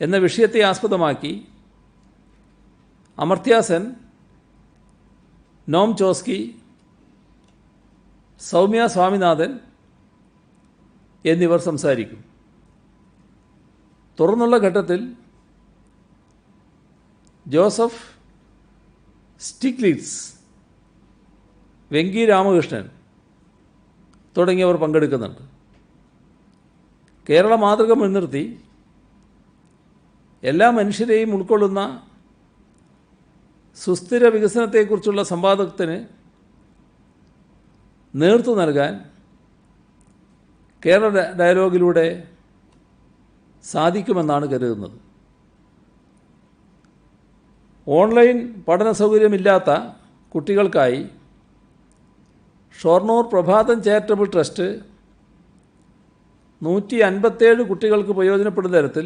എന്ന വിഷയത്തെ ആസ്പദമാക്കി അമർത്യ സെൻ, നോം ചോസ്കി, സൗമ്യ സ്വാമിനാഥൻ എന്നിവർ സംസാരിക്കും. തുടർന്നുള്ള ഘട്ടത്തിൽ ജോസഫ് സ്റ്റിഗ്ലിറ്റ്സ്, വെങ്കി രാമകൃഷ്ണൻ തുടങ്ങിയവർ പങ്കെടുക്കുന്നുണ്ട്. കേരള മാതൃക മുൻനിർത്തി എല്ലാ മനുഷ്യരെയും ഉൾക്കൊള്ളുന്ന സുസ്ഥിര വികസനത്തെക്കുറിച്ചുള്ള സംവാദത്തിന് നേതൃത്വം നൽകാൻ കേരള ഡയലോഗിലൂടെ സാധിക്കുമെന്നാണ് കരുതുന്നത്. ഓൺലൈൻ പഠന സൗകര്യമില്ലാത്ത കുട്ടികൾക്കായി ഷൊർണൂർ പ്രഭാതം ചാരിറ്റബിൾ ട്രസ്റ്റ് 157 കുട്ടികൾക്ക് പ്രയോജനപ്പെടുന്ന തരത്തിൽ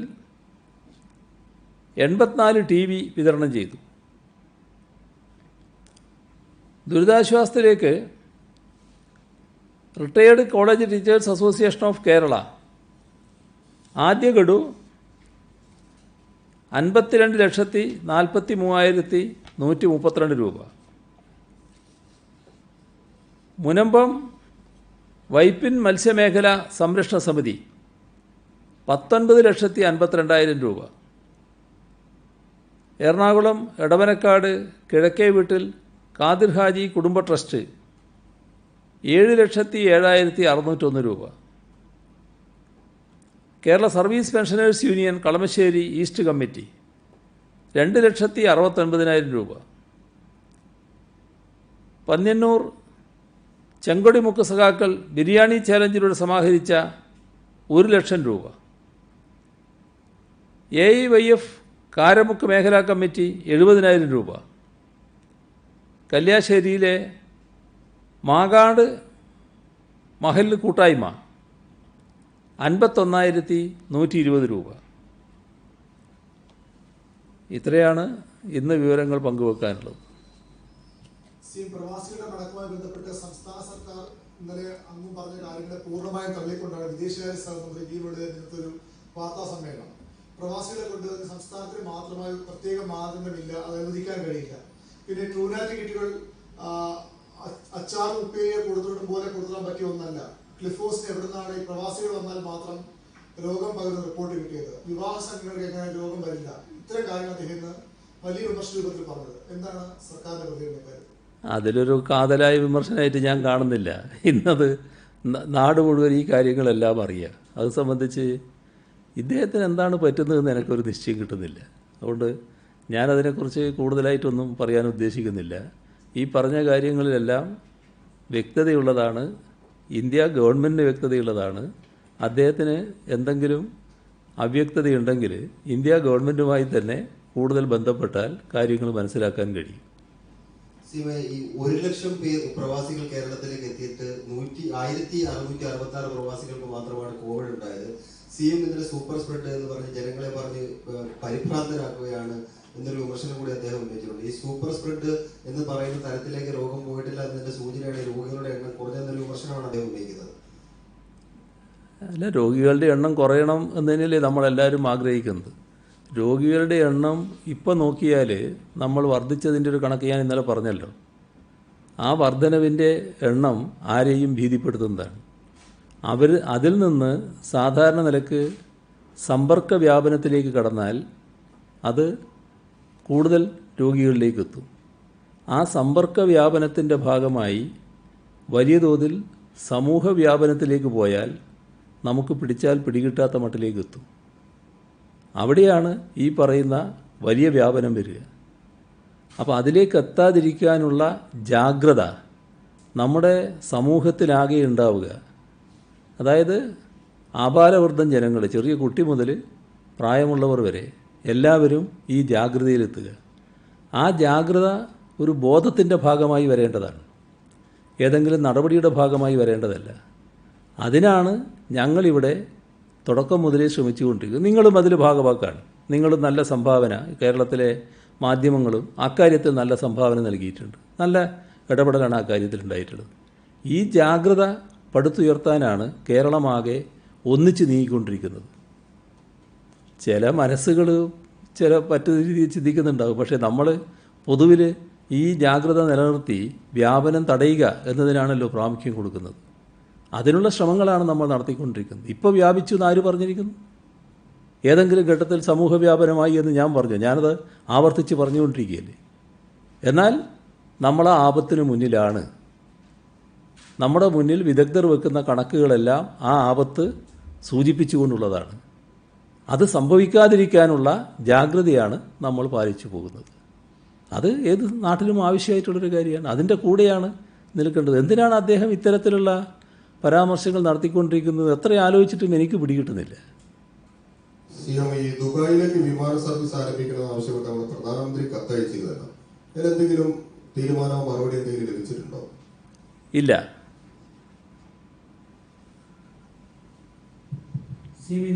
84 TV വിതരണം ചെയ്തു. ദുരിതാശ്വാസത്തിലേക്ക് retired college teachers association of Kerala ആദ്യ ഗഡു 52,43,132 രൂപ. മുനമ്പം വൈപ്പിൻ മത്സ്യമേഖല സംരക്ഷണ സമിതി 19,52,000 രൂപ. എറണാകുളം എടവനക്കാട് കിഴക്കേ വീട്ടിൽ ഖാദിർ ഹാജി കുടുംബ ട്രസ്റ്റ് 7,07,601 രൂപ. Kerala service pensioners union Kalamassery east committee 2,69,000 രൂപ. പന്ന്യന്നൂർ ചെങ്കൊടിമുക്ക് സഖാക്കൾ ബിരിയാണി ചാലഞ്ചിലൂടെ സമാഹരിച്ച 1,00,000 രൂപ. AIYF കാരമുക്ക് മേഖലാ കമ്മിറ്റി 70,000 രൂപ. കല്യാശ്ശേരിയിലെ മാകാട് മഹല്ല് കൂട്ടായ്മ 51,120 രൂപ. ഇത്രയാണ് ഇന്ന് വിവരങ്ങൾ പങ്കുവെക്കാനുള്ളത്. പ്രവാസികളുടെ മടക്കവുമായി ബന്ധപ്പെട്ട് സംസ്ഥാന സർക്കാർ ഇന്നലെ അങ്ങും പറഞ്ഞ കാര്യങ്ങളെ പൂർണ്ണമായും തള്ളിക്കൊണ്ടാണ് വിദേശകാര്യ സഹമന്ത്രി വി മുരളീധരൻ ഒരു വാർത്താ സമ്മേളനം. പ്രവാസികളെ കൊണ്ടുവരുന്ന സംസ്ഥാനത്തിന് മാത്രമായി പ്രത്യേക മാനദണ്ഡമില്ല, അത് അനുവദിക്കാൻ കഴിയില്ല. പിന്നെ ട്രൂനാറ്റ് കിറ്റുകൾ അച്ചാറും ഉപ്പേരിയെ കൊടുത്തിട്ടും പോലെ കൊടുക്കാൻ പറ്റിയ ഒന്നല്ല. ക്ലിഫോസിന് എവിടുന്നാണ് ഈ പ്രവാസികൾ വന്നാൽ മാത്രം രോഗം പകരുന്ന റിപ്പോർട്ട് കിട്ടിയത്? വിവാഹ സംഘടനകൾക്ക് എങ്ങനെ രോഗം വരില്ല? ഇത്തരം കാര്യങ്ങൾ അദ്ദേഹം വലിയ വിമർശന രൂപത്തിൽ പറഞ്ഞത്. എന്താണ് സർക്കാരിന്റെ പ്രതികരണം? അതിലൊരു കാതലായ വിമർശനമായിട്ട് ഞാൻ കാണുന്നില്ല. ഇന്നത് നാട് മുഴുവൻ ഈ കാര്യങ്ങളെല്ലാം അറിയാം. അത് സംബന്ധിച്ച് ഇദ്ദേഹത്തിന് എന്താണ് പറ്റുന്നതെന്ന് എനിക്കൊരു നിശ്ചയം കിട്ടുന്നില്ല. അതുകൊണ്ട് ഞാനതിനെക്കുറിച്ച് കൂടുതലായിട്ടൊന്നും പറയാൻ ഉദ്ദേശിക്കുന്നില്ല. ഈ പറഞ്ഞ കാര്യങ്ങളിലെല്ലാം വ്യക്തതയുള്ളതാണ്. ഇന്ത്യ ഗവൺമെൻറ്റിന് വ്യക്തതയുള്ളതാണ്. അദ്ദേഹത്തിന് എന്തെങ്കിലും അവ്യക്തതയുണ്ടെങ്കിൽ ഇന്ത്യ ഗവൺമെൻറ്റുമായി തന്നെ കൂടുതൽ ബന്ധപ്പെട്ടാൽ കാര്യങ്ങൾ മനസ്സിലാക്കാൻ കഴിയും. ഈ 1,00,000 പേർ പ്രവാസികൾ കേരളത്തിലേക്ക് എത്തിയിട്ട് 1,666 പ്രവാസികൾക്ക് മാത്രമാണ് കോവിഡ് ഉണ്ടായത്. CM ഇതിന്റെ സൂപ്പർ സ്പ്രെഡ് എന്ന് പറഞ്ഞ് ജനങ്ങളെ പറഞ്ഞ് പരിഭ്രാന്തരാക്കുകയാണ് എന്നൊരു വിമർശനം കൂടി അദ്ദേഹം ഉന്നയിച്ചിട്ടുണ്ട്. ഈ സൂപ്പർ സ്പ്രെഡ് എന്ന് പറയുന്ന തരത്തിലേക്ക് രോഗം പോയിട്ടില്ല എന്നതിന്റെ സൂചനയാണ് രോഗികളുടെ എണ്ണം കുറഞ്ഞെന്നൊരു വിമർശനമാണ് അദ്ദേഹം ഉന്നയിക്കുന്നത്. അല്ല, രോഗികളുടെ എണ്ണം കുറയണം എന്നതിനല്ലേ നമ്മളെല്ലാവരും ആഗ്രഹിക്കുന്നത്. രോഗികളുടെ എണ്ണം ഇപ്പം നോക്കിയാൽ നമ്മൾ വർദ്ധിച്ചതിൻ്റെ ഒരു കണക്ക് ഞാൻ ഇന്നലെ പറഞ്ഞല്ലോ. ആ വർധനവിൻ്റെ എണ്ണം ആരെയും ഭീതിപ്പെടുത്തുന്നതാണ്. അതിൽ നിന്ന് സാധാരണ നിലക്ക് സമ്പർക്ക വ്യാപനത്തിലേക്ക് കടന്നാൽ അത് കൂടുതൽ രോഗികളിലേക്ക് എത്തും. ആ സമ്പർക്ക വ്യാപനത്തിൻ്റെ ഭാഗമായി വലിയ തോതിൽ സമൂഹ വ്യാപനത്തിലേക്ക് പോയാൽ നമുക്ക് പിടിച്ചാൽ പിടികിട്ടാത്ത മട്ടിലേക്ക് എത്തും. അവിടെയാണ് ഈ പറയുന്ന വലിയ വ്യാപനം വരിക. അപ്പോൾ അതിലേക്ക് എത്താതിരിക്കാനുള്ള ജാഗ്രത നമ്മുടെ സമൂഹത്തിലാകെ ഉണ്ടാവുക. അതായത് ആബാലവൃദ്ധം ജനങ്ങൾ, ചെറിയ കുട്ടി മുതൽ പ്രായമുള്ളവർ വരെ എല്ലാവരും ഈ ജാഗ്രതയിലെത്തുക. ആ ജാഗ്രത ഒരു ബോധത്തിൻ്റെ ഭാഗമായി വരേണ്ടതാണ്, ഏതെങ്കിലും നടപടിയുടെ ഭാഗമായി വരേണ്ടതല്ല. അതിനാണ് ഞങ്ങളിവിടെ തുടക്കം മുതലേ ശ്രമിച്ചുകൊണ്ടിരിക്കുന്നത്. നിങ്ങളും അതിൽ ഭാഗമാക്കാണ്. നിങ്ങളും നല്ല സംഭാവന, കേരളത്തിലെ മാധ്യമങ്ങളും അക്കാര്യത്തിൽ നല്ല സംഭാവന നൽകിയിട്ടുണ്ട്. നല്ല ഇടപെടലാണ് ആ കാര്യത്തിൽ ഉണ്ടായിട്ടുള്ളത്. ഈ ജാഗ്രത പടുത്തുയർത്താനാണ് കേരളമാകെ ഒന്നിച്ച് നീങ്ങിക്കൊണ്ടിരിക്കുന്നത്. ചില മനസ്സുകൾ ചില മറ്റു രീതിയിൽ ചിന്തിക്കുന്നുണ്ടാകും. പക്ഷേ നമ്മൾ പൊതുവിൽ ഈ ജാഗ്രത നിലനിർത്തി വ്യാപനം തടയുക എന്നതിനാണല്ലോ പ്രാമുഖ്യം കൊടുക്കുന്നത്. അതിനുള്ള ശ്രമങ്ങളാണ് നമ്മൾ നടത്തിക്കൊണ്ടിരിക്കുന്നത്. ഇപ്പോൾ വ്യാപിച്ചു എന്ന് ആര് പറഞ്ഞിരിക്കുന്നു? ഏതെങ്കിലും ഘട്ടത്തിൽ സമൂഹ വ്യാപനമായി എന്ന് ഞാൻ പറഞ്ഞു? ഞാനത് ആവർത്തിച്ച് പറഞ്ഞുകൊണ്ടിരിക്കുകയല്ലേ. എന്നാൽ നമ്മൾ ആ ആപത്തിന് മുന്നിലാണ്. നമ്മുടെ മുന്നിൽ വിദഗ്ധർ വെക്കുന്ന കണക്കുകളെല്ലാം ആ ആപത്ത് സൂചിപ്പിച്ചുകൊണ്ടുള്ളതാണ്. അത് സംഭവിക്കാതിരിക്കാനുള്ള ജാഗ്രതയാണ് നമ്മൾ പാലിച്ചു പോകുന്നത്. അത് ഏത് നാട്ടിലും ആവശ്യമായിട്ടുള്ളൊരു കാര്യമാണ്. അതിൻ്റെ കൂടെയാണ് നിൽക്കേണ്ടത്. എന്തിനാണ് അദ്ദേഹം ഇത്തരത്തിലുള്ള പരാമർശങ്ങൾ നടത്തിക്കൊണ്ടിരിക്കുന്നത്? എത്ര ആലോചിച്ചിട്ടും എനിക്ക് പിടികിട്ടുന്നില്ല. ഈ ദുബായിലേക്ക് വിമാന സർവീസ് ആരംഭിക്കണമെന്ന് ആവശ്യപ്പെട്ട് നമ്മുടെ പ്രധാനമന്ത്രി കത്തയച്ചതല്ല. അതിലെന്തെങ്കിലും തീരുമാനമോ മറുപടി എന്തെങ്കിലും ലഭിച്ചിട്ടുണ്ടോ? ഇല്ല.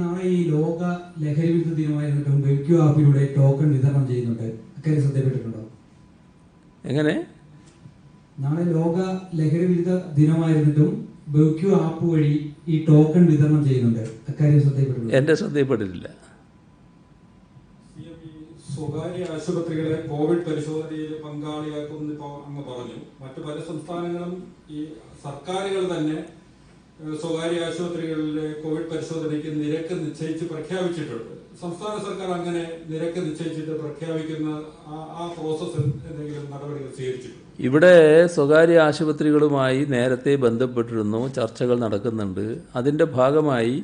നാളെ ഈ ലോക ലഹരി വിരുദ്ധ ദിനമായിരുന്നിട്ടും ബെവ്ക്യൂ ആപ്പിലൂടെ ടോക്കൺ വിതരണം ചെയ്യുന്നുണ്ട്. അക്കാര്യം ശ്രദ്ധപ്പെട്ടിട്ടുണ്ടോ? എങ്ങനെ? നാളെ ലോക ലഹരി വിരുദ്ധ ദിനമായിരുന്നിട്ടും ബെവ്ക്യൂ ആപ്പ് വഴി ഈ ടോക്കൺ വിതരണം ചെയ്യുന്നുണ്ട്. അക്കാര്യം ശ്രദ്ധപ്പെട്ടിട്ടുണ്ടോ? എൻ്റെ ശ്രദ്ധയിൽപ്പെട്ടിട്ടില്ല. സ്വകാര്യ ആശുപത്രികളെ കോവിഡ് പരിശോധനയിൽ പങ്കാളിയാക്കുമെന്ന് ഇപ്പോൾ അങ്ങ് പറഞ്ഞു. മറ്റു പല സംസ്ഥാനങ്ങളും ഈ സർക്കാരുകൾ തന്നെ സ്വകാര്യ ആശുപത്രികളിലെ കോവിഡ് പരിശോധനയ്ക്ക് നിരക്ക് നിശ്ചയിച്ച് പ്രഖ്യാപിച്ചിട്ടുണ്ട്. സംസ്ഥാന സർക്കാർ അങ്ങനെ നിരക്ക് നിശ്ചയിച്ചിട്ട് പ്രഖ്യാപിക്കുന്ന ആ പ്രോസസ്സ് എന്തെങ്കിലും നടപടികൾ സ്വീകരിച്ചിട്ടുണ്ട്? ഇവിടെ സ്വകാര്യ ആശുപത്രികളുമായി നേരത്തെ ബന്ധപ്പെട്ടിരുന്നു, ചർച്ചകൾ നടക്കുന്നുണ്ട്. അതിൻ്റെ ഭാഗമായി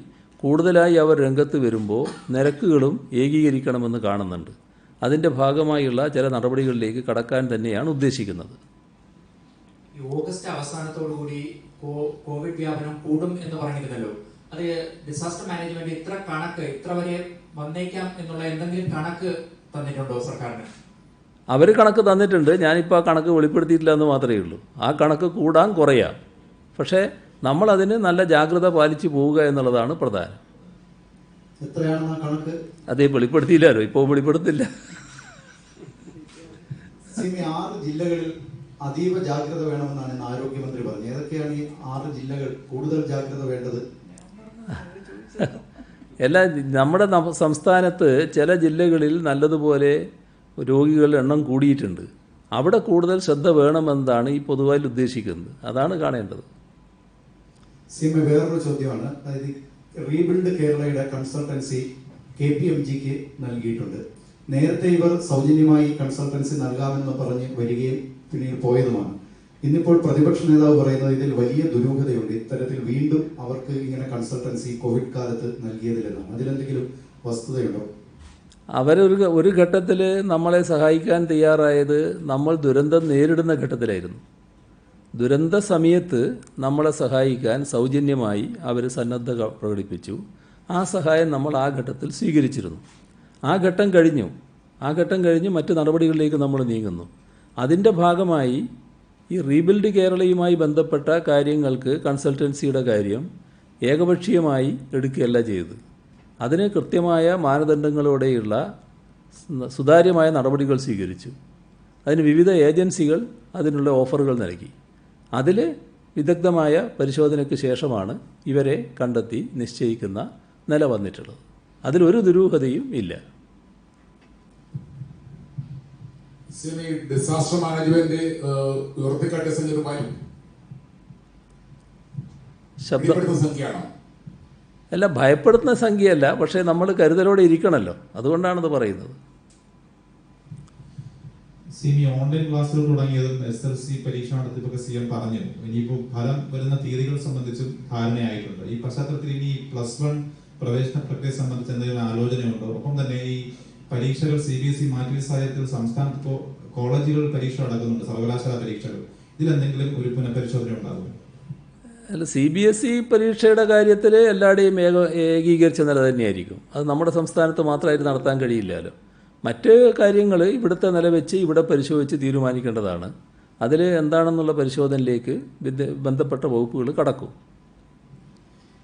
കൂടുതലായി അവർ രംഗത്ത് വരുമ്പോൾ നിരക്കുകളും ഏകീകരിക്കണമെന്ന് കാണുന്നുണ്ട്. അതിൻ്റെ ഭാഗമായുള്ള ചില നടപടികളിലേക്ക് കടക്കാൻ തന്നെയാണ് ഉദ്ദേശിക്കുന്നത്. ഓഗസ്റ്റ് അവസാനത്തോടുകൂടി കോവിഡ് വ്യാപനം കൂടും എന്ന് പറഞ്ഞിരുന്നല്ലോ. അത് ഡിസാസ്റ്റർ മാനേജ്മെന്റ് ഇത്ര വരെ വന്നേക്കാം എന്നുള്ള എന്തെങ്കിലും കണക്ക് തന്നിട്ടുണ്ടോ സർക്കാരിന്? അവർ കണക്ക് തന്നിട്ടുണ്ട്. ഞാനിപ്പോൾ ആ കണക്ക് വെളിപ്പെടുത്തിയിട്ടില്ല എന്ന് മാത്രമേ ഉള്ളൂ. ആ കണക്ക് കൂടാൻ കുറയാം. പക്ഷേ നമ്മളതിന് നല്ല ജാഗ്രത പാലിച്ചു പോവുക എന്നുള്ളതാണ് പ്രധാനം. എത്രയാണെന്ന് കണക്ക് അതേ വെളിപ്പെടുത്തിയില്ലല്ലോ, ഇപ്പോൾ വെളിപ്പെടുത്തില്ല. 6 ജില്ലകളിൽ അതീവ ജാഗ്രത വേണമെന്നാണ് ഇന്ന് ആരോഗ്യമന്ത്രി പറഞ്ഞത്. ഏതൊക്കെയാണ് ഈ 6 ജില്ലകൾ കൂടുതൽ ജാഗ്രത വേണ്ടത്? നമ്മുടെ സംസ്ഥാനത്ത് ചില ജില്ലകളിൽ നല്ലതുപോലെ രോഗികളുടെ എണ്ണം കൂടിയിട്ടുണ്ട്. അവിടെ കൂടുതൽ ശ്രദ്ധ വേണമെന്നതാണ് ഈ പൊതുവായി ഉദ്ദേശിക്കുന്നത്. അതാണ് കാണേണ്ടത്. വേറൊരു ചോദ്യമാണ്. അതായത് റീബിൽഡ് കേരളയുടെ കൺസൾട്ടൻസി KPMGക്ക് നൽകിയിട്ടുണ്ട്. നേരത്തെ ഇവർ സൗജന്യമായി കൺസൾട്ടൻസി നൽകാമെന്ന് പറഞ്ഞ് വരികയും പിന്നീട് പോയതുമാണ്. ഇന്നിപ്പോൾ പ്രതിപക്ഷ നേതാവ് പറയുന്നത് ഇതിൽ വലിയ ദുരൂഹതയുണ്ട്, ഇത്തരത്തിൽ വീണ്ടും അവർക്ക് ഇങ്ങനെ കൺസൾട്ടൻസി കോവിഡ് കാലത്ത് നൽകിയതിലെന്നാണ്. അതിലെന്തെങ്കിലും വസ്തുതയുണ്ടോ? ഒരു ഘട്ടത്തിൽ നമ്മളെ സഹായിക്കാൻ തയ്യാറായത് നമ്മൾ ദുരന്തം നേരിടുന്ന ഘട്ടത്തിലായിരുന്നു. ദുരന്ത സമയത്ത് നമ്മളെ സഹായിക്കാൻ സൗജന്യമായി അവർ സന്നദ്ധത പ്രകടിപ്പിച്ചു. ആ സഹായം നമ്മൾ ആ ഘട്ടത്തിൽ സ്വീകരിച്ചിരുന്നു. ആ ഘട്ടം കഴിഞ്ഞ് മറ്റ് നടപടികളിലേക്ക് നമ്മൾ നീങ്ങുന്നു. അതിൻ്റെ ഭാഗമായി ഈ റീബിൽഡ് കേരളയുമായി ബന്ധപ്പെട്ട കാര്യങ്ങൾക്ക് കൺസൾട്ടൻസിയുടെ കാര്യം ഏകപക്ഷീയമായി എടുക്കുകയല്ല ചെയ്തത്. അതിന് കൃത്യമായ മാനദണ്ഡങ്ങളോടെയുള്ള സുതാര്യമായ നടപടികൾ സ്വീകരിച്ചു. അതിന് വിവിധ ഏജൻസികൾ അതിനുള്ള ഓഫറുകൾ നൽകി. അതിൽ വിദഗ്ധമായ പരിശോധനയ്ക്ക് ശേഷമാണ് ഇവരെ കണ്ടെത്തി നിശ്ചയിക്കുന്ന നില വന്നിട്ടുള്ളത്. അതിലൊരു ദുരൂഹതയും ഇല്ല. ഡിസാസ്റ്റർ മാനേജ്മെന്റ് ഉയർത്തിക്കാട്ടിയ സംഖ്യയുമായി സംഖ്യയാണോ? അല്ല, ഭയപ്പെടുത്തുന്ന സംഖ്യയല്ല. പക്ഷേ നമ്മൾ കരുതലോടെ ഇരിക്കണമല്ലോ, അതുകൊണ്ടാണത് പറയുന്നത്. ഓൺലൈൻ ക്ലാസ്സുകൾ തുടങ്ങിയതും SLC പരീക്ഷ നടത്തിയപ്പോൾ CM പറഞ്ഞു ഇനിയിപ്പോൾ ഫലം വരുന്ന തീയതികൾ സംബന്ധിച്ചും ധാരണയായിട്ടുണ്ട്. ഈ പശ്ചാത്തലത്തിൽ ഇനി +1 പ്രവേശന പ്രക്രിയ സംബന്ധിച്ച് എന്തെങ്കിലും ആലോചനയുണ്ടോ? ഒപ്പം തന്നെ ഈ പരീക്ഷകൾ CBSE മാറ്റി സാഹചര്യത്തിൽ സംസ്ഥാനത്ത് കോളേജുകൾ പരീക്ഷ നടക്കുന്നുണ്ട്, സർവകലാശാല പരീക്ഷകൾ. ഇതിലെന്തെങ്കിലും ഒരു പുനഃപരിശോധന ഉണ്ടാകും? അല്ല, CBSE പരീക്ഷയുടെ കാര്യത്തിൽ എല്ലാവരുടെയും ഏകീകരിച്ച നില തന്നെയായിരിക്കും. അത് നമ്മുടെ സംസ്ഥാനത്ത് മാത്രമായിട്ട് നടത്താൻ കഴിയില്ലല്ലോ. മറ്റ് കാര്യങ്ങൾ ഇവിടുത്തെ നില വെച്ച് ഇവിടെ പരിശോധിച്ച് തീരുമാനിക്കേണ്ടതാണ്. അതിൽ എന്താണെന്നുള്ള പരിശോധനയിലേക്ക് ബന്ധപ്പെട്ട വകുപ്പുകൾ കടക്കും.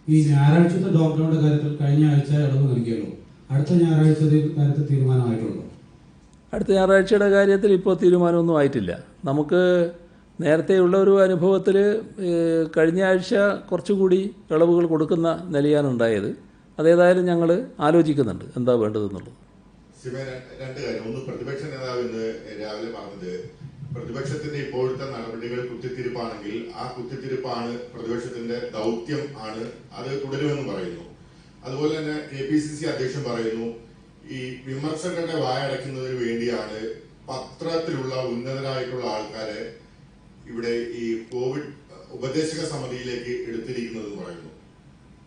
ഈ ഞായറാഴ്ചത്തെ ലോക്ക്ഡൌണിന്റെ കാര്യത്തിൽ കഴിഞ്ഞ ആഴ്ച ഇളവ് നൽകിയല്ലോ. അടുത്ത ഞായറാഴ്ചത്തെ കാര്യത്തിൽ തീരുമാനമായിട്ടുണ്ടോ? അടുത്ത ഞായറാഴ്ചയുടെ കാര്യത്തിൽ ഇപ്പോൾ തീരുമാനമൊന്നും ആയിട്ടില്ല. നമുക്ക് നേരത്തെയുള്ള ഒരു അനുഭവത്തിൽ കഴിഞ്ഞ ആഴ്ച കുറച്ചുകൂടി ഇളവുകൾ കൊടുക്കുന്ന നിലയാണ് ഉണ്ടായത്. അതേതായാലും ഞങ്ങൾ ആലോചിക്കുന്നുണ്ട് എന്താ വേണ്ടതെന്നുള്ളത്. രണ്ട് കാര്യം. ഒന്ന്, പ്രതിപക്ഷ നേതാവ് ഇന്ന് രാവിലെ പറഞ്ഞത് പ്രതിപക്ഷത്തിന്റെ ഇപ്പോഴത്തെ നടപടികൾ കുത്തിത്തിരിപ്പാണെങ്കിൽ ആ കുത്തിത്തിരിപ്പാണ് പ്രതിപക്ഷത്തിന്റെ ദൗത്യം ആണ്, അത് തുടരുമെന്ന് പറയുന്നു. അതുപോലെ തന്നെ KPCC അധ്യക്ഷൻ പറയുന്നു ഈ വിമർശകരുടെ വായടയ്ക്കുന്നതിന് വേണ്ടിയാണ് പത്രത്തിലുള്ള ഉന്നതരായിട്ടുള്ള ആൾക്കാരെ ഇവിടെ ഈ കോവിഡ് ഉപദേശക സമിതിയിലേക്ക് എടുത്തിരിക്കുന്നത് പറയുന്നു.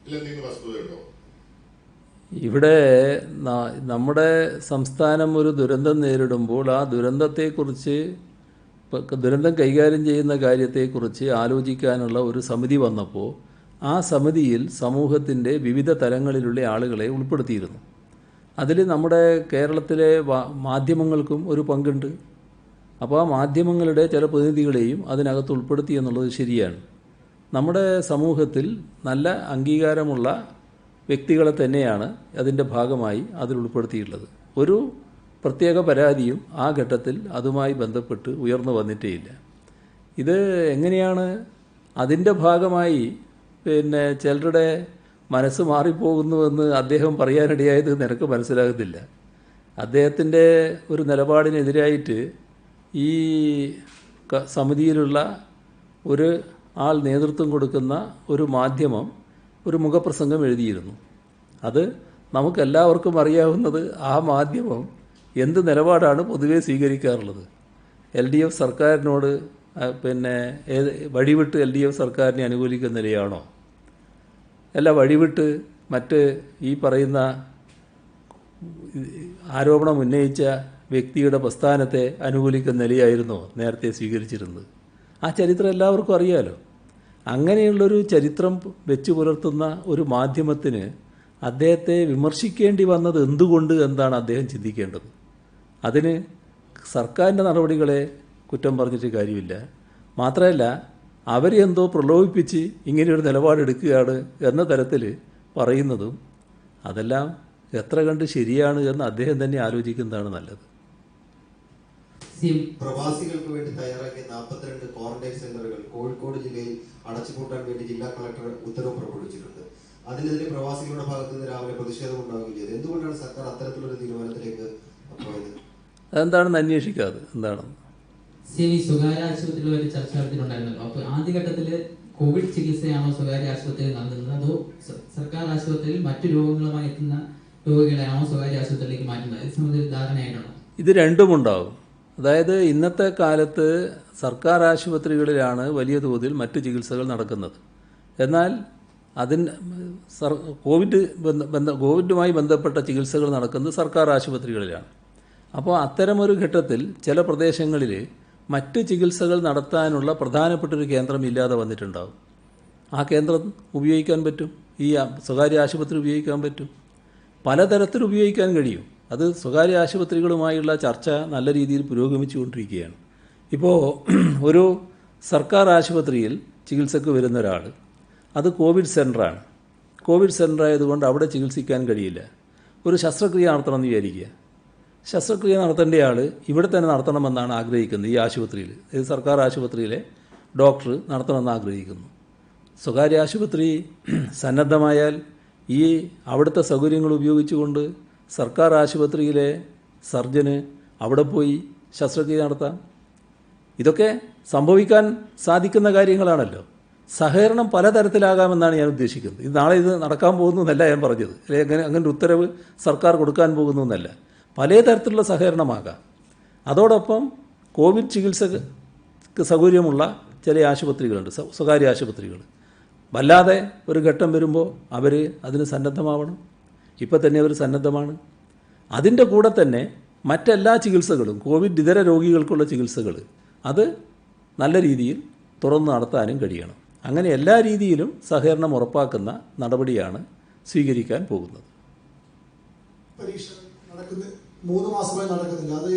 ഇതിലെന്തെങ്കിലും വസ്തുതയുണ്ടോ? ഇവിടെ നമ്മുടെ സംസ്ഥാനം ഒരു ദുരന്തം നേരിടുമ്പോൾ ആ ദുരന്തത്തെക്കുറിച്ച്, ദുരന്തം കൈകാര്യം ചെയ്യുന്ന കാര്യത്തെക്കുറിച്ച് ആലോചിക്കാനുള്ള ഒരു സമിതി വന്നപ്പോൾ ആ സമിതിയിൽ സമൂഹത്തിൻ്റെ വിവിധ തലങ്ങളിലുള്ള ആളുകളെ ഉൾപ്പെടുത്തിയിരുന്നു. അതിൽ നമ്മുടെ കേരളത്തിലെ മാധ്യമങ്ങൾക്കും ഒരു പങ്കുണ്ട്. അപ്പോൾ ആ മാധ്യമങ്ങളുടെ ചില പ്രതിനിധികളെയും അതിനകത്ത് ഉൾപ്പെടുത്തി എന്നുള്ളത് ശരിയാണ്. നമ്മുടെ സമൂഹത്തിൽ നല്ല അംഗീകാരമുള്ള വ്യക്തികളെ തന്നെയാണ് അതിൻ്റെ ഭാഗമായി അതിൽ ഉൾപ്പെടുത്തിയിട്ടുള്ളത്. ഒരു പ്രത്യേക പരാതിയും ആ ഘട്ടത്തിൽ അതുമായി ബന്ധപ്പെട്ട് ഉയർന്നു വന്നിട്ടേയില്ല. ഇത് എങ്ങനെയാണ് അതിൻ്റെ ഭാഗമായി ചിലരുടെ മനസ്സ് മാറിപ്പോകുന്നുവെന്ന് അദ്ദേഹം പറയാനിടയായത് നിനക്ക് മനസ്സിലാകുന്നില്ല. അദ്ദേഹത്തിൻ്റെ ഒരു നിലപാടിനെതിരായിട്ട് ഈ സമിതിയിലുള്ള ഒരു ആൾ നേതൃത്വം കൊടുക്കുന്ന ഒരു മാധ്യമം ഒരു മുഖപ്രസംഗം എഴുതിയിരുന്നു. അത് നമുക്കെല്ലാവർക്കും അറിയാവുന്നത് ആ മാധ്യമം എന്ത് നിലപാടാണ് പൊതുവെ സ്വീകരിക്കാറുള്ളത്. LDF സർക്കാരിനോട് വഴിവിട്ട് LDF സർക്കാരിനെ അനുകൂലിക്കുന്ന നിലയാണോ, അല്ല വഴിവിട്ട് മറ്റ് ഈ പറയുന്ന ആരോപണം ഉന്നയിച്ച വ്യക്തിയുടെ പ്രസ്ഥാനത്തെ അനുകൂലിക്കുന്ന നിലയായിരുന്നോ നേരത്തെ സ്വീകരിച്ചിരുന്നത്? ആ ചരിത്രം എല്ലാവർക്കും അറിയാലോ. അങ്ങനെയുള്ളൊരു ചരിത്രം വെച്ചു പുലർത്തുന്ന ഒരു മാധ്യമത്തിന് അദ്ദേഹത്തെ വിമർശിക്കേണ്ടി വന്നത് എന്തുകൊണ്ട് എന്നാണ് അദ്ദേഹം ചിന്തിക്കേണ്ടത്. അതിന് സർക്കാരിൻ്റെ നടപടികളെ കുറ്റം പറഞ്ഞിട്ട് കാര്യമില്ല. മാത്രമല്ല അവരെന്തോ പ്രലോഭിപ്പിച്ച് ഇങ്ങനെയൊരു നിലപാടെടുക്കുകയാണ് എന്ന തരത്തിൽ പറയുന്നതും അതെല്ലാം എത്ര കണ്ട് ശരിയാണ് എന്ന് അദ്ദേഹം തന്നെ ആലോചിക്കുന്നതാണ് നല്ലത്. പ്രവാസികൾക്ക് വേണ്ടി തയ്യാറാക്കിയ 42 ക്വാറന്റൈൻ സെന്ററുകൾ കോഴിക്കോട് ജില്ലയിൽ അടച്ചുപൂട്ടാൻ വേണ്ടി ജില്ലാ കളക്ടർ ഉത്തരവ് പുറപ്പെടുവിച്ചിട്ടുണ്ട്. അതിനെതിരെ പ്രവാസികളുടെ ഭാഗത്ത് നിന്ന് രാവിലെ പ്രതിഷേധം ഉണ്ടാവുകയും ചെയ്തു. എന്തുകൊണ്ടാണ് സർക്കാർ അത്തരത്തിലൊരു തീരുമാനത്തിലേക്ക് പോയത്? അതെന്താണെന്ന് അന്വേഷിക്കാതെ എന്താണെന്ന് സ്വകാര്യ ആശുപത്രിയിൽ ഒരു ചർച്ച നടത്തിയിട്ടുണ്ടായിരുന്നല്ലോ. അപ്പോൾ ആദ്യഘട്ടത്തിൽ കോവിഡ് ചികിത്സയാണോ സ്വകാര്യ ആശുപത്രിയിൽ നടത്തുന്നത്, അതോ സർക്കാർ ആശുപത്രിയിൽ മറ്റു രോഗങ്ങളുമായി എത്തുന്ന രോഗികളെയാണോ സ്വകാര്യ ആശുപത്രിയിലേക്ക് മാറ്റുന്നത്? ഇത് സംബന്ധിച്ച് ധാരണയായിട്ടാണോ? ഇത് രണ്ടും ഉണ്ടാവും. അതായത് ഇന്നത്തെ കാലത്ത് സർക്കാർ ആശുപത്രികളിലാണ് വലിയ തോതിൽ മറ്റ് ചികിത്സകൾ നടക്കുന്നത്. എന്നാൽ കോവിഡുമായി ബന്ധപ്പെട്ട ചികിത്സകൾ നടക്കുന്നത് സർക്കാർ ആശുപത്രികളിലാണ്. അപ്പോൾ അത്തരമൊരു ഘട്ടത്തിൽ ചില പ്രദേശങ്ങളിൽ മറ്റ് ചികിത്സകൾ നടത്താനുള്ള പ്രധാനപ്പെട്ടൊരു കേന്ദ്രം ഇല്ലാതെ വന്നിട്ടുണ്ടാകും. ആ കേന്ദ്രം ഉപയോഗിക്കാൻ പറ്റും, ഈ സ്വകാര്യ ആശുപത്രി ഉപയോഗിക്കാൻ പറ്റും, പലതരത്തിൽ ഉപയോഗിക്കാൻ കഴിയും. അത് സ്വകാര്യ ആശുപത്രികളുമായുള്ള ചർച്ച നല്ല രീതിയിൽ പുരോഗമിച്ചുകൊണ്ടിരിക്കുകയാണ്. ഇപ്പോൾ ഒരു സർക്കാർ ആശുപത്രിയിൽ ചികിത്സക്ക് വരുന്ന ഒരാൾ, അത് കോവിഡ് സെൻ്ററാണ്. കോവിഡ് സെൻ്റർ ആയതുകൊണ്ട് അവിടെ ചികിത്സിക്കാൻ കഴിയില്ല. ഒരു ശസ്ത്രക്രിയ നടത്തണമെന്ന് വിചാരിക്കുക. ശസ്ത്രക്രിയ നടത്തേണ്ടയാൾ ഇവിടെ തന്നെ നടത്തണമെന്നാണ് ആഗ്രഹിക്കുന്നത്. ഈ ആശുപത്രിയിൽ, ഇത് സർക്കാർ ആശുപത്രിയിലെ ഡോക്ടർ നടത്തണമെന്ന് ആഗ്രഹിക്കുന്നു. സ്വകാര്യ ആശുപത്രി സന്നദ്ധമായാൽ ഈ അവിടുത്തെ സൗകര്യങ്ങൾ ഉപയോഗിച്ചുകൊണ്ട് സർക്കാർ ആശുപത്രിയിലെ സർജന് അവിടെ പോയി ശസ്ത്രക്രിയ നടത്താം. ഇതൊക്കെ സംഭവിക്കാൻ സാധിക്കുന്ന കാര്യങ്ങളാണല്ലോ. സഹകരണം പലതരത്തിലാകാമെന്നാണ് ഞാൻ ഉദ്ദേശിക്കുന്നത്. ഇത് നാളെ ഇത് നടക്കാൻ പോകുന്നു എന്നല്ല ഞാൻ പറഞ്ഞത്, അല്ലെങ്കിൽ അങ്ങനെ ഉത്തരവ് സർക്കാർ കൊടുക്കാൻ പോകുന്നു എന്നല്ല. പല തരത്തിലുള്ള സഹകരണമാകാം. അതോടൊപ്പം കോവിഡ് ചികിത്സക്ക് സൗകര്യമുള്ള ചില ആശുപത്രികളുണ്ട്, സ്വകാര്യ ആശുപത്രികൾ. വല്ലാതെ ഒരു ഘട്ടം വരുമ്പോൾ അവർ അതിന് സന്നദ്ധമാവണം. ഇപ്പം തന്നെ അവർ സന്നദ്ധമാണ്. അതിൻ്റെ കൂടെ തന്നെ മറ്റെല്ലാ ചികിത്സകളും, കോവിഡ് ഇതര രോഗികൾക്കുള്ള ചികിത്സകൾ, അത് നല്ല രീതിയിൽ തുറന്നു നടത്താനും കഴിയണം. അങ്ങനെ എല്ലാ രീതിയിലും സഹകരണം ഉറപ്പാക്കുന്ന നടപടിയാണ് സ്വീകരിക്കാൻ പോകുന്നത്. പരീക്ഷ നടക്കുന്ന 3 മാസമായി നടക്കുന്നില്ല. അത്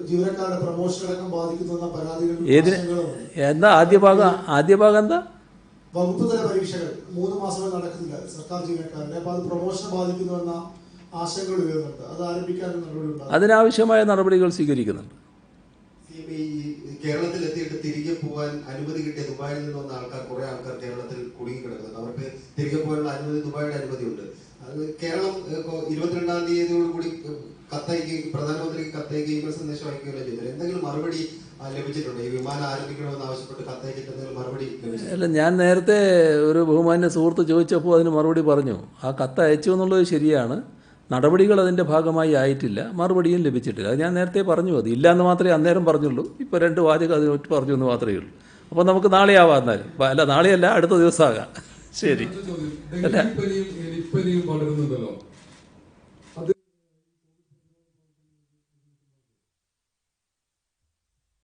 ജീവനക്കാരുടെ പ്രൊമോഷൻ അടക്കം ബാധിക്കുന്ന പരാതികൾ. എന്താ ആദ്യ ഭാഗം എന്താ? വകുപ്പ് തല പരീക്ഷകൾ 3 മാസമായി നടക്കുന്നില്ല സർക്കാർ ജീവനക്കാരുടെ. അപ്പോൾ അത് പ്രൊമോഷനെ ബാധിക്കുന്നുവെന്ന ആശങ്കകൾ ഉയർന്നുണ്ട്. അത് ആരംഭിക്കാനുള്ള നടപടിയുണ്ട്. അതിനാവശ്യമായ നടപടികൾ സ്വീകരിക്കുന്നുണ്ട്. കേരളത്തിൽ എത്തിയിട്ട് തിരികെ പോകാൻ അനുമതി കിട്ടിയ ദുബായിൽ നിന്ന് വന്ന കുറെ ആൾക്കാർ കേരളത്തിൽ കുടുങ്ങിക്കിടക്കുന്നുണ്ട്. അവർക്ക് തിരികെ പോകാനുള്ള അനുമതി, ദുബായിയുടെ അനുമതിയുണ്ട്. അത് കേരളം 22-ാം തീയതിയോടുകൂടി കത്തയക്കുകയും പ്രധാനമന്ത്രിക്ക് കത്തയക്കുകയും ഇമെയിൽ സന്ദേശം അയക്കുകയോ ചെയ്തത് എന്തെങ്കിലും മറുപടി ലഭിച്ചിട്ടുണ്ടോ? ഈ വിമാനം ആരംഭിക്കണമെന്ന് ആവശ്യപ്പെട്ട് കത്തയച്ചിട്ട് എന്തെങ്കിലും മറുപടി ലഭിച്ചിട്ടുണ്ടോ? അല്ല, ഞാൻ നേരത്തെ ഒരു ബഹുമാന്യ സുഹൃത്ത് ചോദിച്ചപ്പോൾ അതിന് മറുപടി പറഞ്ഞു. ആ കത്ത് അയച്ചു എന്നുള്ളത് ശരിയാണ്, നടപടികൾ അതിൻ്റെ ഭാഗമായി ആയിട്ടില്ല, മറുപടിയും ലഭിച്ചിട്ടില്ല. അത് ഞാൻ നേരത്തെ പറഞ്ഞു. അത് ഇല്ല എന്ന് മാത്രമേ അന്നേരം പറഞ്ഞുള്ളൂ. ഇപ്പോൾ 2 വാചകം അതിനൊട്ട് പറഞ്ഞു എന്ന് മാത്രമേ ഉള്ളൂ. അപ്പോൾ നമുക്ക് നാളെ ആവാം. എന്നാലും അല്ല, നാളെയല്ല, അടുത്ത ദിവസമാകാം. ശരി. എലിപ്പനിയും പടരുന്നുണ്ടല്ലോ.